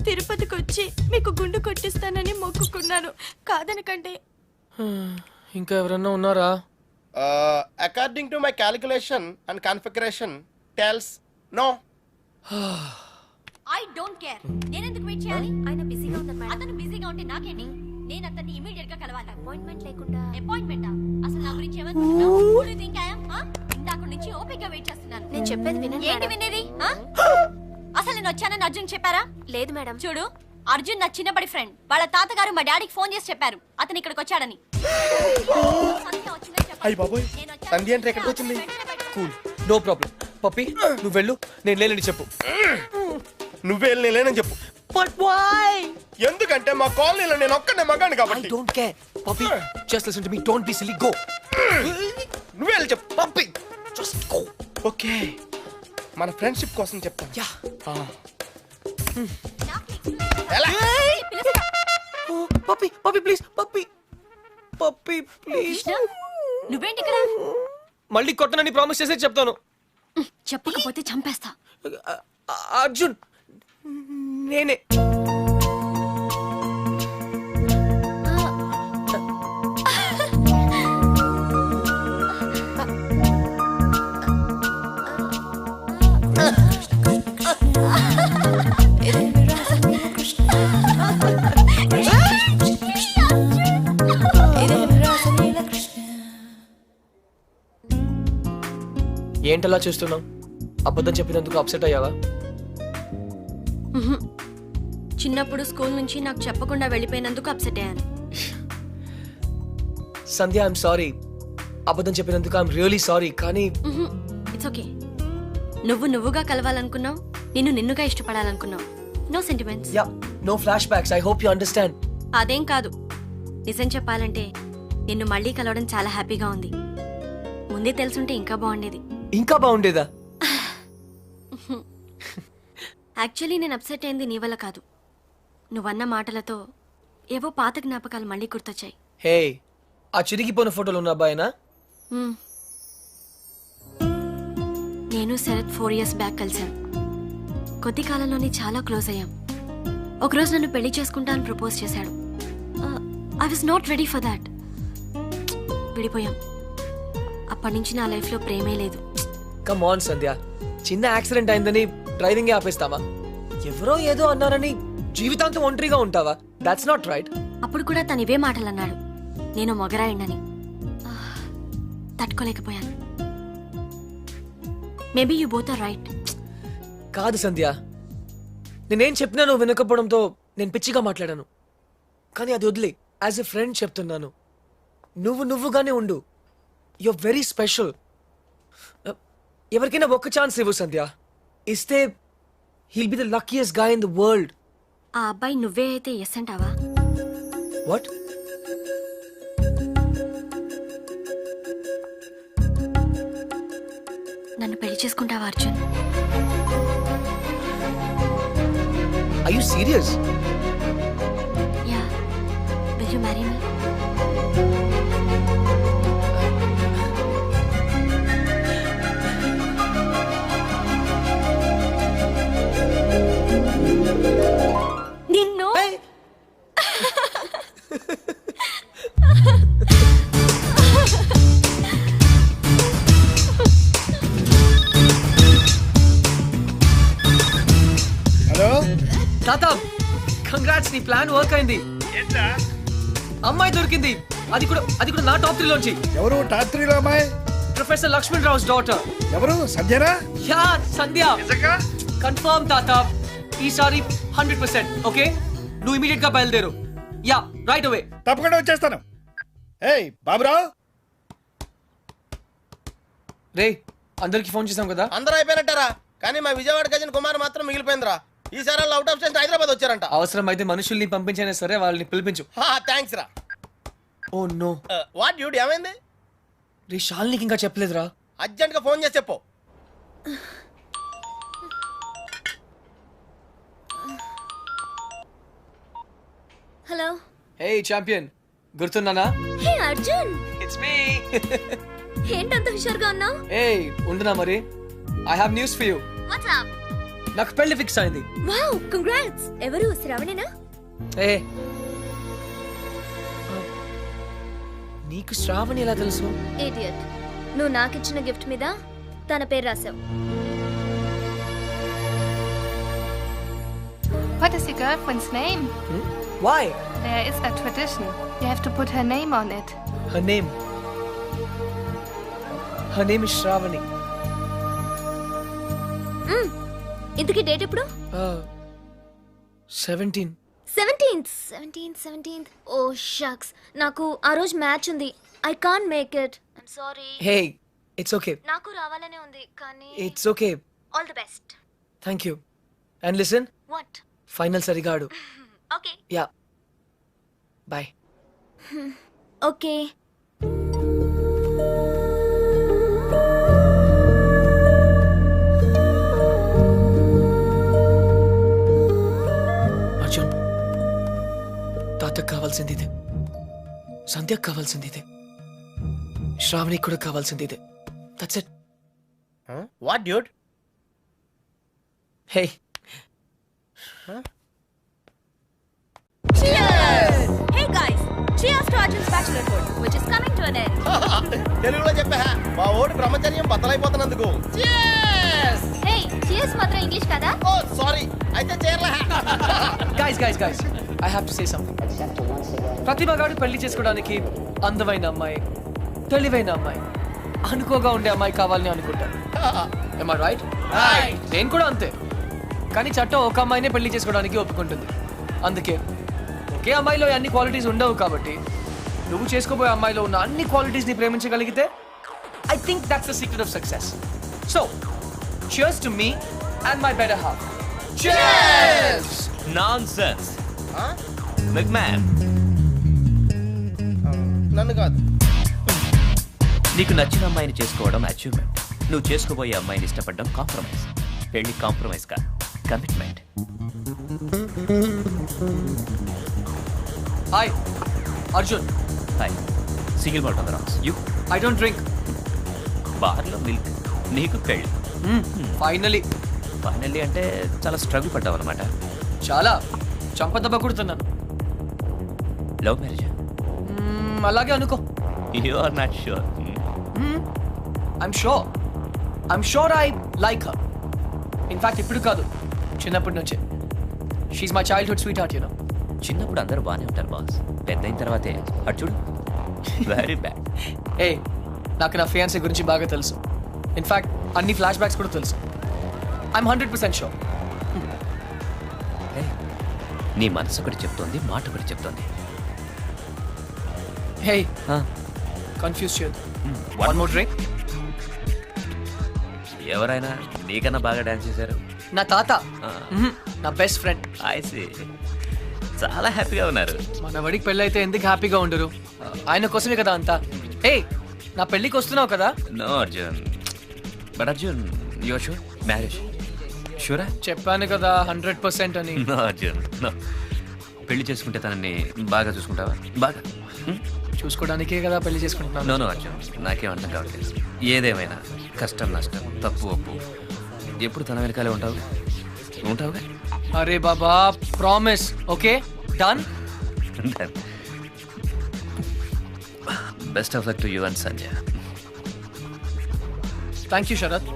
తిరుపతికి వచ్చి మీకు గుండు కొట్టిస్తానని మొక్కుకున్నాను. కాదనకండి. ఇంకా ఎవరన్నా ఉన్నారా? According to my calculation and configuration tells no. I don't care. నేను ఎందుకు వెయిట్ చేయాలి? ఆయన బిజీగా ఉన్నారు మేడం. అతను బిజీగా ఉంటే నాకేంటి? నేను అతన్ని ఇమిడియట్ గా కలవాలి. అపాయింట్మెంట్ లేకుండా. అపాయింట్మెంటా? అసలు నా గురించి ఏమనుకుంటున్నావు? Who do you think I am? ఇందాక నుంచి ఓపికగా వెయిట్ చేస్తున్నాను. నేను చెప్పేది వినండి. ఏంటి వినేది? అసలు నేను వచ్చానని అర్జున్ చెప్పారా? లేదు మేడం. చూడు, అర్జున్ నా చిన్నప్పటి ఫ్రెండ్. వాళ్ళ తాతగారు మా డాడీకి ఫోన్ చేసి చెప్పారు అతను ఇక్కడికి వచ్చాడని. అయ్య బాబోయ్, సంధ్య అంటే ఎక్కడికి వచ్చింది? Cool, no problem. పప్పి నువ్వు వెళ్ళు, నేను లేనని చెప్పు. నువ్వే వెళ్ళి లేనని చెప్పు. But why? ఎందుకంటే మా కాలనీలో నేను ఒక్కనే మగాను కాబట్టి. I don't care. Puppy, just listen to me. Don't be silly. Go. నువ్వే వెళ్ళి చెప్పు. Pappi, just go. ఓకే, మన ఫ్రెండ్షిప్ కోసం చెప్తాను. Yeah. Pappi, Pappi please. Pappi, Pappi please. నువ్వేంటి ఇక్కడ? మళ్ళీ కొట్టనని ప్రామిస్ చేసే చెప్తాను. చెప్పకపోతే చంపేస్తా. అర్జున్, నేనే. ఏంటలా చూస్తున్నావు? అబద్ధం చెప్పినందుకు అప్సెట్ అయ్యావా? చిన్నప్పుడు స్కూల్ నుంచి నాకు చెప్పకుండా వెళ్ళిపోయినందుకు అప్సెట్ అయ్యాను. Sandhya, I'm sorry. అబద్ధం చెప్పినందుకు ఐఎమ్ రియలీ సారీ. కానీ ఇట్స్ ఓకే. నువ్వుగా కలవాలనుకున్నావు, నిన్నుగా ఇష్టపడాలనుకున్నావు. No sentiments. Yeah, no flashbacks. I hope you understand. అదేం కాదు. నిజం చెప్పాలంటే నిన్ను మళ్ళీ కలవడం చాలా హ్యాపీగా ఉంది. ముందే తెలుసుంటే ఇంకా బాగుండేది. ఇంకా బాగుండేదా? యాక్చువల్లీ నేను అప్సెట్ అయింది నీ వల్ల కాదు. నువ్వన్న మాటలతో ఏవో పాత జ్ఞాపకాలు మళ్ళీ గుర్తొచ్చాయి. హే, ఆ చిరిగిపోయిన ఫోటోలు ఉన్న అబ్బాయినా? నేను శరత్ 4 years బ్యాక్ కలిశాను. కొద్ది కాలంలోనే చాలా క్లోజ్ అయ్యాం. ఒకరోజు నన్ను పెళ్లి చేసుకుంటా అని ప్రపోజ్ చేశాడు. I was not ready for that. విడిపోయాం. అప్పటి నుంచి నా లైఫ్లో ప్రేమే లేదు. కమ్ ఆన్ సంధ్య, చిన్న యాక్సిడెంట్ అయిందని డ్రైవింగే ఆపేస్తావా? ఎవరో ఏదో అన్నారని జీవితాంతం ఒంటరిగా ఉంటావా? That's not right. అప్పుడు కూడా తను ఇవే మాటలు అన్నాడు. నేను మొగరాయండని తట్టుకోలేకపోయాను. Maybe you both are right. కాదు సంధ్య, నేనేం చెప్పినా నువ్వు వినకపోవడంతో నేను పిచ్చిగా మాట్లాడాను. కానీ అది వదిలే, యాజ్ ఎ ఫ్రెండ్ చెప్తున్నాను, నువ్వుగానే ఉండు. You are very special. ఎవరికైనా ఒక్క ఛాన్స్ ఇవ్వు సంధ్య. ఇస్తే he'll be the luckiest guy in the world. ఆ అబ్బాయి నువ్వే అయితే ఎస్ అంటావా? వాట్? నన్ను పెళ్లి చేసుకుంటావా Arjun? Are you serious? Yeah. Will you marry me? నిన్ను హలో తాత, కంగ్రాట్స్, నీ ప్లాన్ వర్క్ అయింది. అమ్మాయి దొరికింది. అది కూడా నా టాప్ 3 లోంచి. ఎవరు టాప్ 3 లో అమ్మాయి? Professor Lakshman Rao's daughter. ఎవరు? సంధ్యనా? యా, సంధ్య. కన్ఫర్మ్ తాత. ఈసారి 100%. ఓకే, నువ్వు ఇమీడియట్ గా బయలుదేరు. Yeah, right away. తప్పకుండా వచ్చేస్తాను. ఏయ్ బాబురావు. రే, అందరికి ఫోన్ చేసాం కదా? అందరూ అయిపోయినట్టారా? కానీ మా విజయవాడ గజన్ కుమార్ మాత్రం మిగిలిపోయిందిరా. ఈసారి అవుట్ ఆఫ్ స్టేషన్ హైదరాబాద్ వచ్చారంట. అవసరం అయితే మనుషుల్ని పంపించైనా సరే వాళ్ళని పిలిపించు. థ్యాంక్స్ రా. Oh no. వాట్ డ్యూడ్, ఏమైంది? రే, షాల్నీకి ఇంకా చెప్పలేదురా. అర్జెంట్ గా ఫోన్ చేసి చెప్పు. హలో. హే ఛాంపియన్, గుర్తున్నానా? హే అర్జున్. It's me. ఏంటంత హుషారుగా ఉన్నావు? ఏయ్ ఉండునా మరి. I have news for you. What's up? నాకు పెళ్లి ఫిక్స్ అయింది. Wow, congrats. ఎవరు? శ్రావణేనా? ఏ, నీకు శ్రావణి ఎలా తెలుసు? ఇడియట్. నువ్వు నాకిచ్చిన గిఫ్ట్ మీద తన పేరు రాసావు. What is your girlfriend's name? Why? There is a tradition. You have to put her name on it. Her name is Shravani. ఇంతకీ డేట్ ఎప్పుడు? 17. 17th. ఓ షక్స్, నాకు ఆ రోజు మ్యాచ్ ఉంది. I can't make it. I'm sorry. Hey, it's okay. నాకు రావాలనే ఉంది కానీ. It's okay. All the best. Thank you. And listen, what? Final సరిగా ఆడు. Okay. Ya, bye. Okay. Arjun, తాతకు కావాల్సింది ఇదే, సంధ్యకు కావాల్సింది ఇదే, శ్రావణికి కూడా కావాల్సింది ఇదే. That's it. What dude? Hey. Hey guys, cheers to Arjun's bachelorhood, which is coming to an end. తెలుగులో చెప్పా, మా ఓడి బ్రహ్మచర్యం బద్దలైపోతున్నందుకు. Hey, cheers మాత్రం ఇంగ్లీష్ కదా? ఓ సారీ, అయితే చేరలే. Guys, I have to say something. ప్రతిభ గారు పెళ్లి చేసుకోవడానికి అందమైన అమ్మాయి, తెలివైన అమ్మాయి, అనుకోగా ఉండే అమ్మాయి కావాలని అనుకుంటారు. Am I right? నేను కూడా అంతే. కానీ చట్టం ఒక అమ్మాయినే పెళ్లి చేసుకోవడానికి ఒప్పుకుంటుంది. అందుకే ఒకే అమ్మాయిలో అన్ని క్వాలిటీస్ ఉండవు కాబట్టి నువ్వు చేసుకోబోయే అమ్మాయిలో ఉన్న అన్ని క్వాలిటీస్ ని ప్రేమించగలిగితే I think that's the secret of success. So cheers to me and my better half. Cheers! Nonsense. McMahon. నన్ను కాదు. నీకు నచ్చిన అమ్మాయిని చేసుకోవడం అచీవ్మెంట్. నువ్వు చేసుకోబోయే అమ్మాయిని ఇష్టపడడం కాంప్రమైజ్. పెళ్లి కాంప్రమైజ్ కాదు, commitment. Hi Arjun. Hi. Single malt on the rocks. You? I don't drink. బార్లో మిల్క్. నీకు పెళ్ళి. ఫైనలీ అంటే చాలా స్ట్రగుల్ పడ్డావు అనమాట. చాలా చంపదెబ్బ కొడుతున్నాను. Love marriage? అలాగే అనుకో. You are not sure? I'm sure I like her. In fact ఇప్పుడు కాదు, చిన్నప్పటి నుంచే. She my childhood sweetheart, you know. చిన్నప్పుడు అందరూ బాగానే ఉంటారు బాస్, పెద్ద అయిన తర్వాతే అటు చూడు వెరీ బ్యాడ్. ఏ నాకు నా ఫియాన్సీ గురించి బాగా తెలుసు. ఇన్ఫాక్ట్ అన్ని ఫ్లాష్ బ్యాక్స్ కూడా తెలుసు. I'm 100% sure. నీ మనసు ఒకటి చెప్తోంది, మాట ఒకటి చెప్తోంది. హే కన్ఫ్యూజ్ చేయొద్దు. One more drink. ఎవరైనా నీకన్నా బాగా డాన్స్ చేశారు? నా తాత, నా బెస్ట్ ఫ్రెండ్. ఐసి చాలా హ్యాపీగా ఉన్నారు. మన వడికి పెళ్ళి అయితే ఎందుకు హ్యాపీగా ఉండరు? ఆయన కోసమే కదా అంతా. ఏ నా పెళ్ళికి వస్తున్నావు కదా? No Arjun, but Arjun you're sure marriage షూరా? చెప్పాను కదా 100% అని. No Arjun no. పెళ్లి చేసుకుంటే తనని బాగా చూసుకుంటావా? బాగా చూసుకోవడానికే కదా పెళ్లి చేసుకుంటున్నాను. నో నో అర్జున్, నాకేం అర్థం కావట్లేదు. ఏదేమైనా కష్టం నష్టం తప్పు ఒప్పు ఎప్పుడు తన వెనకాలే ఉంటావుగా? అరే బాబా promise. Okay done. Best of luck to you and Sanjay. Thank you Sharath.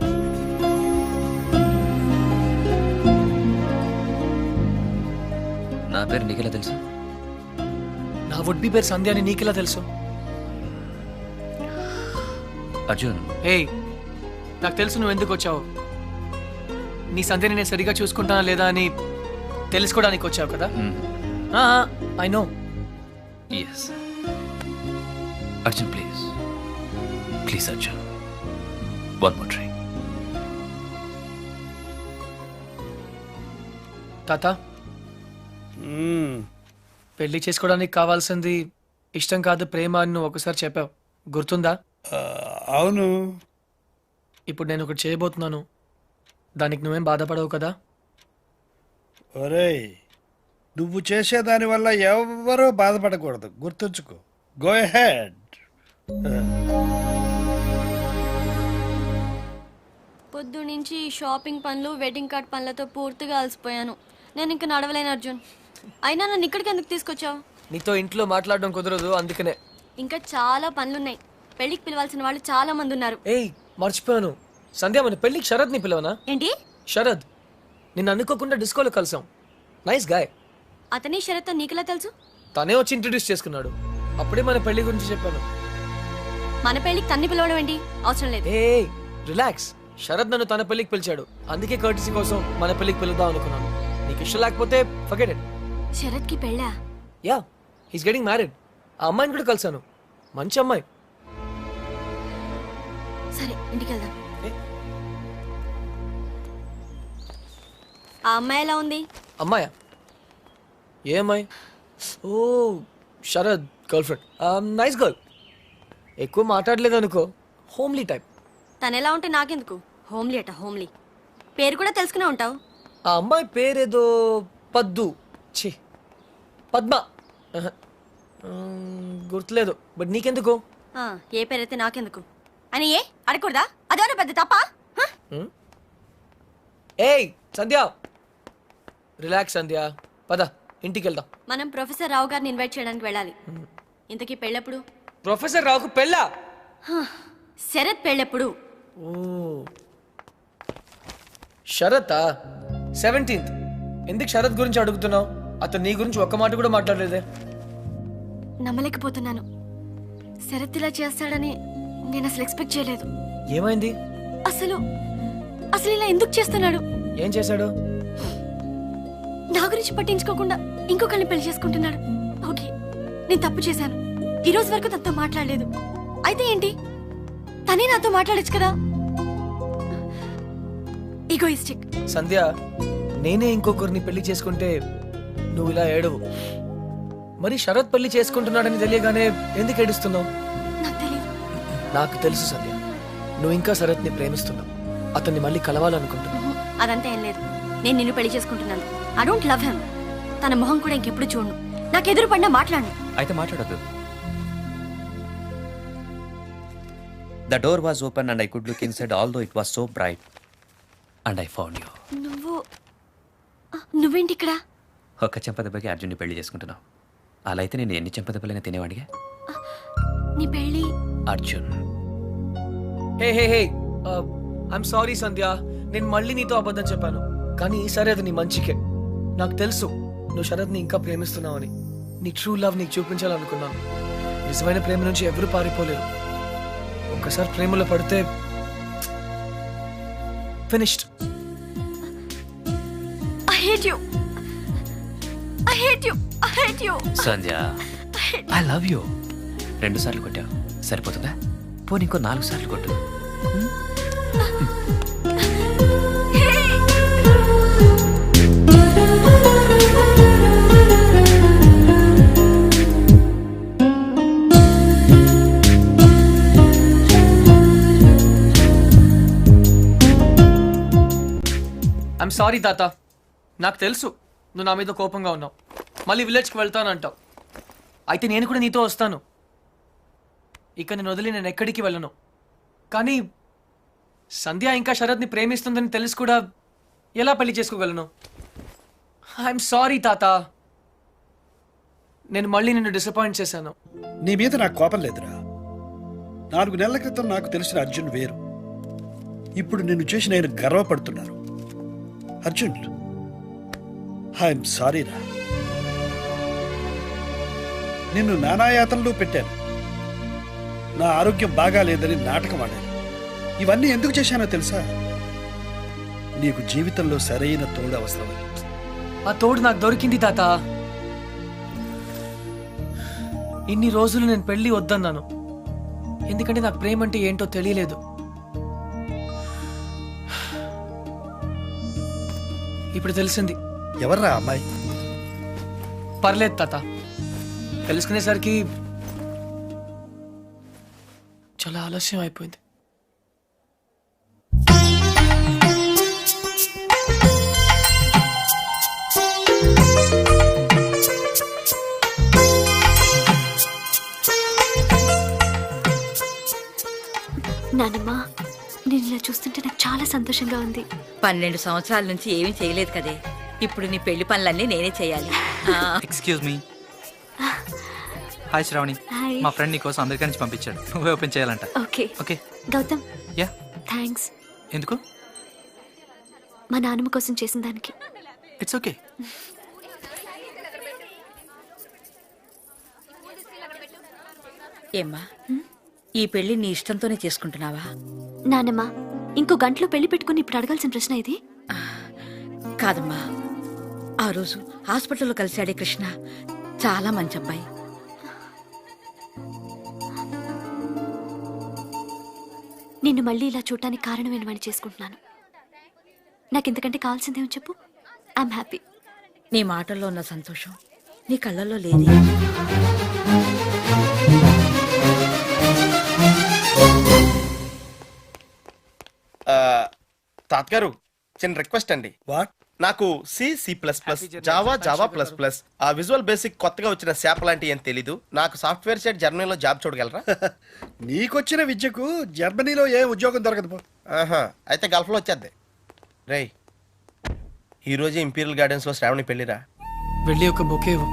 నా పేరు నీకెలా తెలుసు? నా వుడ్ బి పేరు సంధ్య అని నీకెలా తెలుసు? అర్జున్ హే నాకు తెలుసు నువ్వు ఎందుకు వచ్చావు. నీ సంధ్యని నేను సరిగా చూసుకుంటానా లేదా అని తెలుసుకోవడానికి వచ్చావు కదా. I know. Yes Arjun please please Arjun one more try. తాత పెళ్లి చేసుకోవడానికి కావాల్సింది ఇష్టం కాదు ప్రేమ అని నువ్వు ఒకసారి చెప్పావు, గుర్తుందా? అవును. ఇప్పుడు నేను ఒకటి చేయబోతున్నాను, దానికి నువ్వేం బాధపడవు కదా? ఒరేయ్ నువ్వు చేసేదాని వల్ల ఎవరూ బాధపడకూడదు, గుర్తుంచుకో. Go head. పొద్దు నుంచి షాపింగ్ పనులు వెడ్డింగ్ కార్డ్ పనులతో పూర్తిగా అలసిపోయాను. నేను ఇంకా నడవలేను అర్జున్. అయినా నన్ను ఇక్కడికి ఎందుకు తీసుకొచ్చావు? నీతో ఇంట్లో మాట్లాడడం కుదరదు అందుకనే. ఇంకా చాలా పనులున్నాయి. పెళ్లికి పిలవాల్సిన వాళ్ళు చాలా మంది ఉన్నారు. ఏయ్ మర్చిపోయాను సంధ్య, మన పెళ్లికి శరద్ ని పిలవనా? ఏంటి శరద్ నిన్ను అనుకోకుండా డిస్కోలో కలిసాం. Nice guy. అతని షరత్ నీకెలా తెలుసు? తనే వచ్చి ఇంట్రడ్యూస్ చేసుకున్నాడు. అప్పుడే మన పెళ్లి గురించి చెప్పాను. మన పెళ్లికి తన్ని పిలవడం ఏంటి? అవసరం లేదు. ఏ రిలాక్స్. శరద్ నన్ను తన పెళ్లికి పిలిచాడు, అందుకే కర్టీసీ కోసం మన పెళ్లికి పిలుద్దాం అనుకున్నాను. నీకు ఇష్టం లేకపోతే ఫర్గెట్ ఇట్. శరత్ కి పెళ్ళా? Yeah he's getting married. ఆ అమ్మాయిని కూడా కలిసాను, మంచి అమ్మాయి. సరే ఇంటికి వెళ్దాం. ఆ అమ్మాయి ఎలా ఉంది? అమ్మాయా? ఏ అమ్మాయి? Oh Sharad girlfriend. Nice girl. ఎక్కువ మాట్లాడలేదు అనుకో, హోమ్లీ టైప్. తను ఎలా ఉంటే నాకెందుకు? హోమ్లీ అట హోమ్లీ. పేరు కూడా తెలుసుకునే ఉంటావు. ఆ అమ్మాయి పేరేదో పద్దు, ఛీ పద్మ, గుర్తులేదు. బట్ నీకెందుకు? ఏ పేరైతే నాకెందుకు అని ఏ అడగకూడదా? అదేమన్నా పెద్ద తప్ప? ఏయ్ సంధ్య రిలాక్స్. సంధ్య పద ఇంటికి వెళ్దాం. మనం ప్రొఫెసర్ రావు గారిని ఇన్వైట్ చేయడానికి వెళ్ళాలి. ఇంతకీ పెళ్ళెప్పుడు? ప్రొఫెసర్ రావుకు పెళ్ళా? శరత్ పెళ్ళెప్పుడు? ఓ శరత్ 17th. ఎందుకు శరత్ గురించి అడుగుతున్నావు? అతను నీ గురించి ఒక్క మాట కూడా మాట్లాడలేదే. నమ్మలేకపోతున్నాను. శరత్ ఇలా చేస్తాడని నేను అసలు ఎక్స్పెక్ట్ చేయలేదు. ఏమైంది? అసలు అసలు ఇలా ఎందుకు చేస్తున్నాడు? ఏం చేశాడు? నా గురించి పట్టించుకోకుండా ఇంకొకరిని పెళ్లి చేసుకుంటున్నాడు. ఓకే నేను తప్పు చేశాను. ఈ రోజు వరకు తనతో మాట్లాడలేదు. అయితే ఏంటి? తనే నాతో మాట్లాడచ్చు కదా. ఈగోయిస్టిక్. సంధ్య నేనే ఇంకొకరిని పెళ్లి చేసుకుంటే నువ్వు ఇలా ఏడవు. మరి శరత్ పెళ్లి చేసుకుంటున్నాడని తెలియగానే ఎందుకు ఏడుస్తున్నావు? నాకు తెలియదు. నాకు తెలుసు సంధ్య, నువ్వు ఇంకా శరత్ని ప్రేమిస్తున్నావు, అతన్ని మళ్ళీ కలవాలనుకుంటున్నావు. అదంతా ఏం లేదు. నేను నిన్ను పెళ్లి చేసుకుంటున్నాను. I don't love him. తన మొహం కూడా ఇంకెప్పుడు చూడను. నాకు ఎదురు పడినా మాట్లాడను. అయితే మాట్లాడద్దు. The door was open and I could look inside although it was so bright. And I found you. నువ్వేంటి ఇక్కడ? ఒక్క చెంపదెబ్బకి అర్జున్ని పెళ్లి చేసుకుంటున్నావు. అలా అయితే నేను ఎన్ని చెంపదెబ్బలైనా తినేవాడిగా. నీ పెళ్లి అర్జున్. హే హే హే ఐఎమ్ సారీ సంధ్య, నేను మళ్ళీ నీతో అబద్ధం చెప్పాను, కానీ ఈసారి అది నీ మంచికే. నాకు తెలుసు నువ్వు శరత్ని ఇంకా ప్రేమిస్తున్నావని. నీ ట్రూ లవ్ నీకు చూపించాలనుకున్నాను. నిజమైన ప్రేమ నుంచి ఎవరు పారిపోలేరు. ఒక్కసారి ప్రేమలో పడితే finished. I hate you. I hate you. I hate you. Sandhya, I love you. 2 సార్లు కొట్టావు, సరిపోతుందా? పోనీ ఇంకో 4 సార్లు కొట్టు. ఐఎమ్ సారీ తాత. నాకు తెలుసు నువ్వు నా మీద కోపంగా ఉన్నావు. మళ్ళీ విలేజ్కి వెళ్తానంటావు. అయితే నేను కూడా నీతో వస్తాను. ఇక నేను వదిలి నేను ఎక్కడికి వెళ్ళను. కానీ సంధ్య ఇంకా శరత్ని ప్రేమిస్తుందని తెలిసి కూడా ఎలా పెళ్లి చేసుకోగలను? ఐఎమ్ సారీ తాత. నేను మళ్ళీ నిన్ను డిసప్పాయింట్ చేశాను. నీ మీద నాకు కోపం లేదురా. 4 నెలల క్రితం నాకు తెలిసిన అర్జున్ వేరు. ఇప్పుడు నిన్ను చూసి నేను గర్వపడుతున్నాను. అర్జున్, ఐఎమ్ సారీ రా. నిన్ను నానాయాతనలో పెట్టాను. నా ఆరోగ్యం బాగా లేదని నాటకం ఆడాను. ఇవన్నీ ఎందుకు చేశానో తెలుసా? నీకు జీవితంలో సరైన తోడు అవసరమని. ఆ తోడు నాకు దొరికింది తాత. ఇన్ని రోజులు నేను పెళ్లి వద్దన్నాను, ఎందుకంటే నాకు ప్రేమ అంటే ఏంటో తెలియలేదు. ఇప్పుడు తెలిసింది. ఎవర్రా అమ్మాయి? పర్లేదు తాత, తెలుసుకునేసరికి చాలా ఆలస్యం అయిపోయింది. నానమ్మ, నేను ఇలా చూస్తుంటే నాకు చాలా సంతోషంగా ఉంది. 12 సంవత్సరాల నుంచి ఏమీ చేయలేదు కదే. ఇప్పుడు నీ పెళ్లి పనులన్నీ నేనే చేయాలి. Excuse me. Hi Shravani. Hi. మా ఫ్రెండ్ నీ కోసం అమెరికా నుంచి పంపించాడు. నువ్వే ఓపెన్ చేయాలంట. Okay okay Gautam. Ya. Thanks. ఎందుకు? మా నాన్నమ్మ కోసం చేసిన దానికి. It's okay. ఏమ్మా, ఈ పెళ్లి నీ ఇష్టంతోనే చేసుకుంటున్నావా? నానమ్మ, ఇంకో గంటలో పెళ్లి పెట్టుకుని ఇప్పుడు అడగాల్సిన ప్రశ్న ఇది కాదమ్మా. ఆ రోజు హాస్పిటల్లో కలిశాడే కృష్ణ చాలా మంచి అబ్బాయి. నిన్ను మళ్ళీ ఇలా చూడటానికి కారణమైన వాడిని చేసుకుంటున్నాను. నాకు ఇంతకంటే కావాల్సిందేమో చెప్పు. I'm happy. నీ మాటల్లో ఉన్న సంతోషం నీ కళ్ళల్లో లేదు. తాతగారు, చిన్న రిక్వెస్ట్ అండి. వాట్? నాకు C++, జావా++, ఆ విజువల్ బేసిక్ కొత్తగా వచ్చిన శాప్ లాంటి ఏం తెలీదు. నాకు సాఫ్ట్వేర్ సైడ్ జర్మనీలో జాబ్ చూడగలరా? నీకొచ్చిన విద్యకు జర్మనీలో ఏ ఉద్యోగం దొరకదు పో. అయితే గల్ఫ్లో వచ్చేద్ది. రేయ్, ఈరోజు ఇంపీరియల్ గార్డెన్స్ లో శ్రావణి పెళ్లిరా. వెళ్ళి ఒక బొకే ఇవ్వు.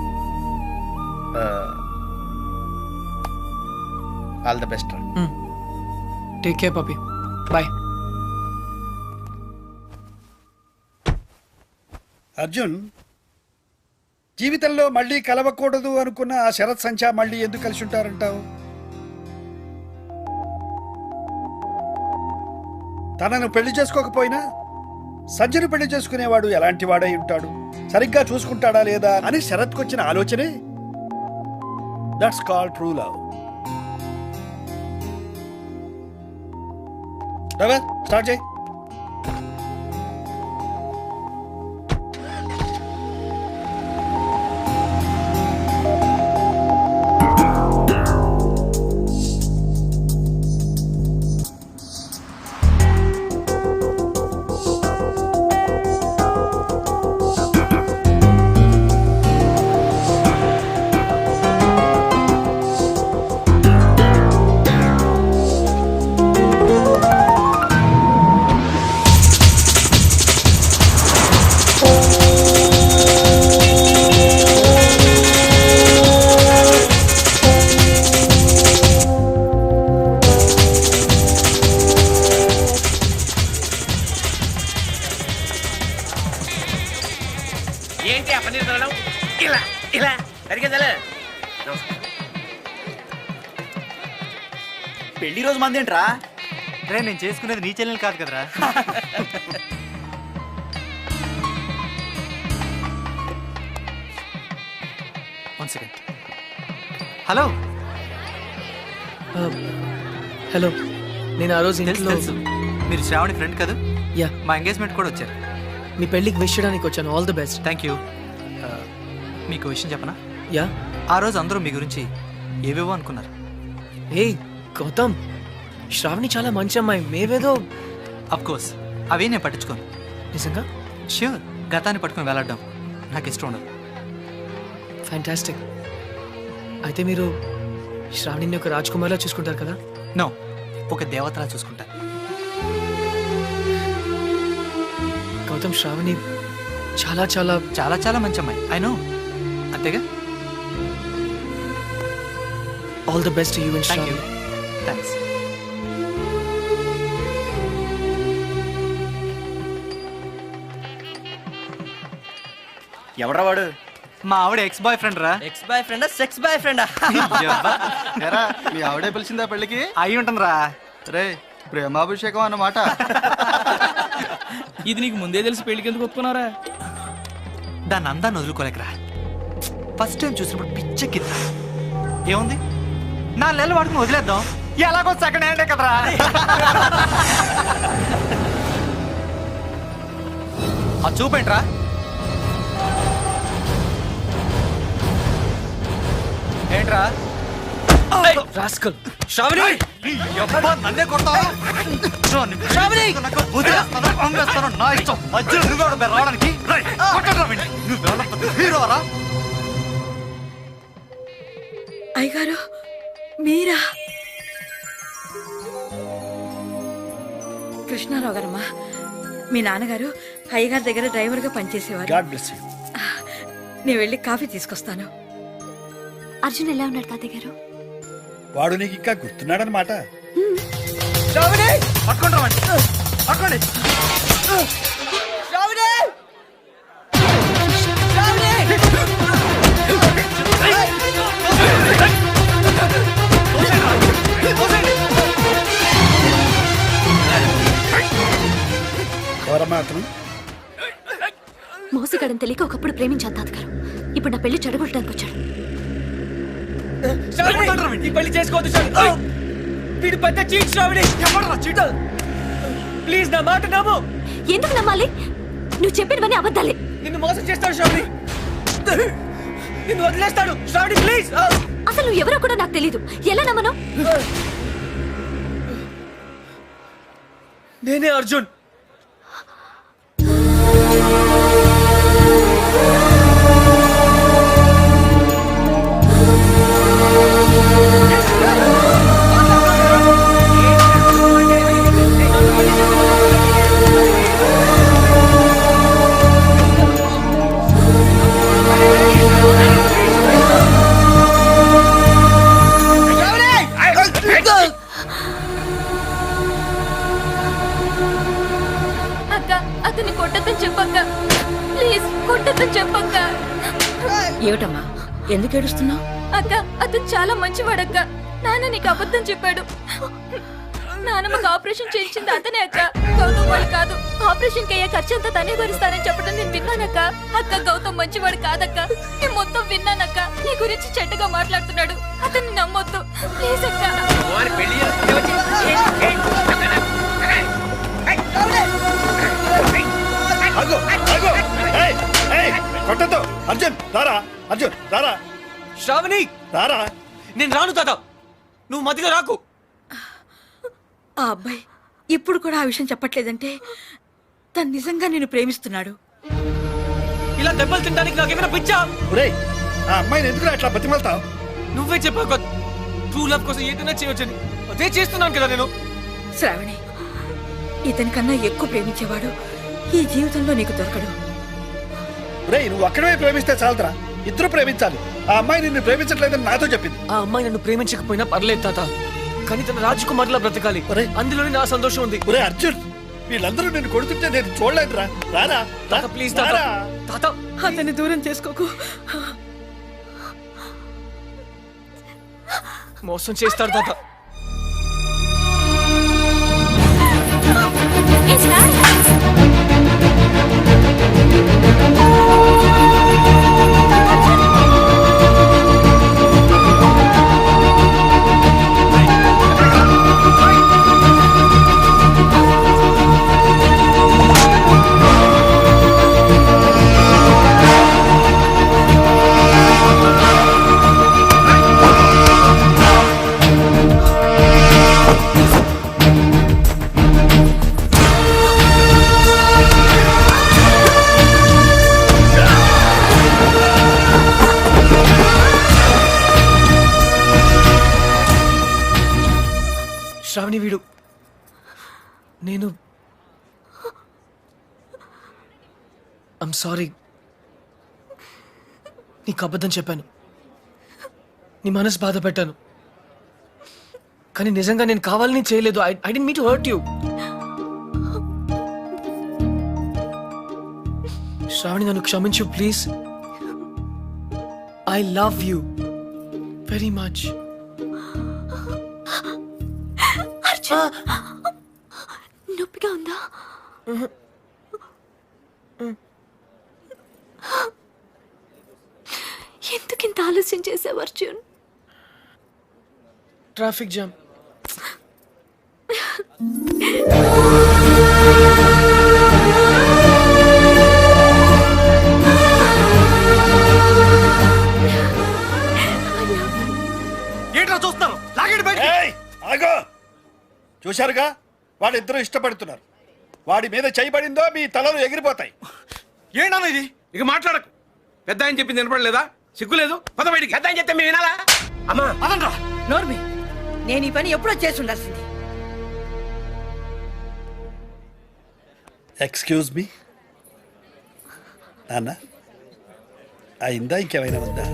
All the best. Take care puppy. Bye. Arjun, జీవితంలో మళ్ళీ కలవకూడదు అనుకున్న ఆ శరత్ సంధ్య మళ్ళీ ఎందుకు కలిసి ఉంటారంటావు? తనను పెళ్లి చేసుకోకపోయినా సంధ్యను పెళ్లి చేసుకునేవాడు ఎలాంటి వాడై ఉంటాడు, సరిగ్గా చూసుకుంటాడా లేదా అని శరత్కొచ్చిన ఆలోచనే that's called true love. Start చేయి. పెళ్లి రోజు మంది ఏంట్రా? రే నేను చేసుకునేది నీ చెల్లెలు కాదు కదరా. One second. హలో హలో, నేను ఆ రోజు ఇంట్లో తెలుసు మీరు శ్రావణి ఫ్రెండ్ కదా? యా, మా ఎంగేజ్మెంట్ కూడా వచ్చారు. మీ పెళ్ళికి విష్ చేయడానికి వచ్చాను. All the best. Thank you. మీకు విషయం చెప్పనా? యా. ఆ రోజు అందరూ మీ గురించి ఏవేవో అనుకున్నారు. ఏయ్ గౌతమ్, శ్రావణి చాలా మంచి అమ్మాయి. మేవేదో అఫ్ కోర్స్ అవే నేను పట్టించుకోను. నిజంగా? ష్యూర్. గతాన్ని పట్టుకుని వెళ్ళడం నాకు ఇష్టం ఉండదు. ఫ్యాంటాస్టిక్. అయితే మీరు శ్రావణిని ఒక రాజ్కుమార్లా చూసుకుంటారు కదా? నో, ఒక దేవతలా చూసుకుంటా. గౌతమ్, శ్రావణి చాలా చాలా చాలా చాలా మంచి అమ్మాయి. I know. అంతేగా? All the best to you and thank you. Shravani. Thanks. ఎవడ్రా వాడు? మా ఆవిడ ఎక్స్ బాయ్ ఫ్రెండ్ రా. ఎక్స్ బాయ్ ఫ్రెండా? సెక్స్ బాయ్ ఫ్రెండా? ఎరా, మీ ఆవిడే పిలిచిందా పెళ్ళికి? అయి ఉంటుందిరా. రే, ప్రేమాభిషేకం అన్నమాట. ఇది నీకు ముందే తెలిసి పెళ్లికి ఎందుకు ఒప్పుకున్నారా? దాన్ని అందాన్ని వదులుకోలేకరా. ఫస్ట్ టైం చూసినప్పుడు పిచ్చెక్కిందా. ఏముంది, 4 నెలలు వాడుకుని వదిలేద్దాం. ఎలాగో సెకండ్ హ్యాండే కదరా. అది చూపేంట్రా. ఏంట్రా రాస్కల్. శ్రావణి, నన్నే కొడతావా? శ్రావణి, నా ఇష్టం. మధ్యలో నువ్వెవడు రావడానికి? నువ్వు హీరోరా? అయ్యగారు మీరా? కృష్ణారావు గారమ్మా, మీ నాన్నగారు అయ్యగారి దగ్గర డ్రైవర్గా పనిచేసేవారు. God bless you. నేను వెళ్ళి కాఫీ తీసుకొస్తాను. అర్జున్ ఎలా ఉన్నాడు తాతయ్య గారు? వాడు నీకు ఇంకా గుర్తున్నాడనమాట. ఎవరమ్మా అతను? మోసగాడని తెలియక ఒకప్పుడు ప్రేమించాను తాతగారు. ఇప్పుడు నా పెళ్లి చెడగొట్టడానికి వచ్చాడు. ఈ పెళ్లి చేసుకోవద్దు. వీడు పెద్ద చీట్ శ్రావణి. ఎవడరా చీటర్? ప్లీజ్ నా మాట నమ్ము. ఎందుకు నమ్మాలి? నువ్వు చెప్పినవన్నీ అబద్ధాలే. నిన్ను మోసం చేస్తాడు శ్రావణి. నిన్ను వదిలేస్తాడు శ్రావణి. ప్లీజ్. అసలు నువ్వు ఎవరో కూడా నాకు తెలీదు. ఎలా నమ్మను? నేనే అర్జున్. అతన్ని కొట్టద్దని చెప్పక్క. ప్లీజ్ కొట్టద్దని చెప్పక్క. ఏమిటమ్మా, ఎందుకు ఏడుస్తున్నావు? అక్క, అతను చాలా మంచివాడక్క. నాన్న నీకు అబద్ధం చెప్పాడు. నాన్నమ్మకి ఆపరేషన్ చేయించింది అతనే అక్క, గౌతమ్ వాళ్ళు కాదు. ఆపరేషన్ కి అయ్యే ఖర్చు అంతా తనే భరిస్తానని చెప్పడం నేను విన్నానక్క. అక్క, గౌతమ్ మంచివాడు కాదక్క. నేను మొత్తం విన్నానక్క. నీ గురించి చెడ్డగా మాట్లాడుతున్నాడు. అతన్ని నమ్మొద్దు ప్లీజ్ అక్క. కొట్టద్దు. అర్జున్ రారా. అర్జున్ రారా. శ్రావణి రారా. నేను రాను తాత, నువ్వు మధ్యలో రాకు. ఆ అబ్బాయి ఇప్పుడు కూడా ఆ విషయం చెప్పట్లేదంటే తను నిజంగా నేను ప్రేమిస్తున్నాడు. ఇలా దెబ్బలు తినడానికి నాకేమైనా పిచ్చా? ఒరేయ్, ఆ అమ్మాయిని ఎందుకు అట్లా బతిమలుతావు? నువ్వే చెప్పావు ట్రూ లవ్ కోసం ఏదైనా చేయొచ్చని. అదే చేస్తున్నాను కదా నేను. శ్రావణి, ఇతని కన్నా ఎక్కువ ప్రేమించేవాడు ఈ జీవితంలో నీకు దొరకడు. ఒరేయ్, నువ్వు అక్కడే ప్రేమిస్తే చాలరా. ఇద్దరు ప్రేమించాలి. ఆ అమ్మాయి నిన్ను ప్రేమించట్లేదని నాతో చెప్పింది. ఆ అమ్మాయి నన్ను ప్రేమించకపోయినా పర్లేదు తాత, కానీ తన రాజకుమార్లా బ్రతకాలి. అందులోనే నా సంతోషం ఉంది. ఒరే అర్జున్, వీళ్ళందరూ నిన్ను కొడుతుంటే నేను చూడలేదురా. రారా తాత, ప్లీజ్ తాత. తాత, అతన్ని దూరం చేసుకోకు. మోసం చేస్తాడు తాత. శ్రావణి వీడు నేను ఐమ్ సారీ. నీకు అబద్ధం చెప్పాను, నీ మనసు బాధ పెట్టాను, కానీ నిజంగా నేను కావాలని చేయలేదు. I don't mean to hurt you. Shravani నన్ను క్షమించు please. I love you very much. నొప్పిగా ఉందా? ఎందుకింత ఆలస్యం చేసావు అర్జున్? Traffic jam. ఏంట్రా చూస్తున్నారు? లాగండి బయట. ఆగో, చూశారుగా వాళ్ళిద్దరూ ఇష్టపడుతున్నారు. వాడి మీద చేయబడిందో మీ తలలు ఎగిరిపోతాయి. ఏంటన్నా ఇది? ఇక మాట్లాడకు. పెద్ద ఆయన చెప్పింది వినపడలేదా? సిగ్గులేదు? పద బయటికి. పెద్ద ఆయన చెప్తే మేము వినాలా? అమ్మా అదనరా నోర్మి, నేను ఈ పని ఎప్పుడో చేసి ఉండాల్సింది. ఎక్స్క్యూజ్ మీ నాన్న, అయిందా ఇంకేమైనా ఉందా?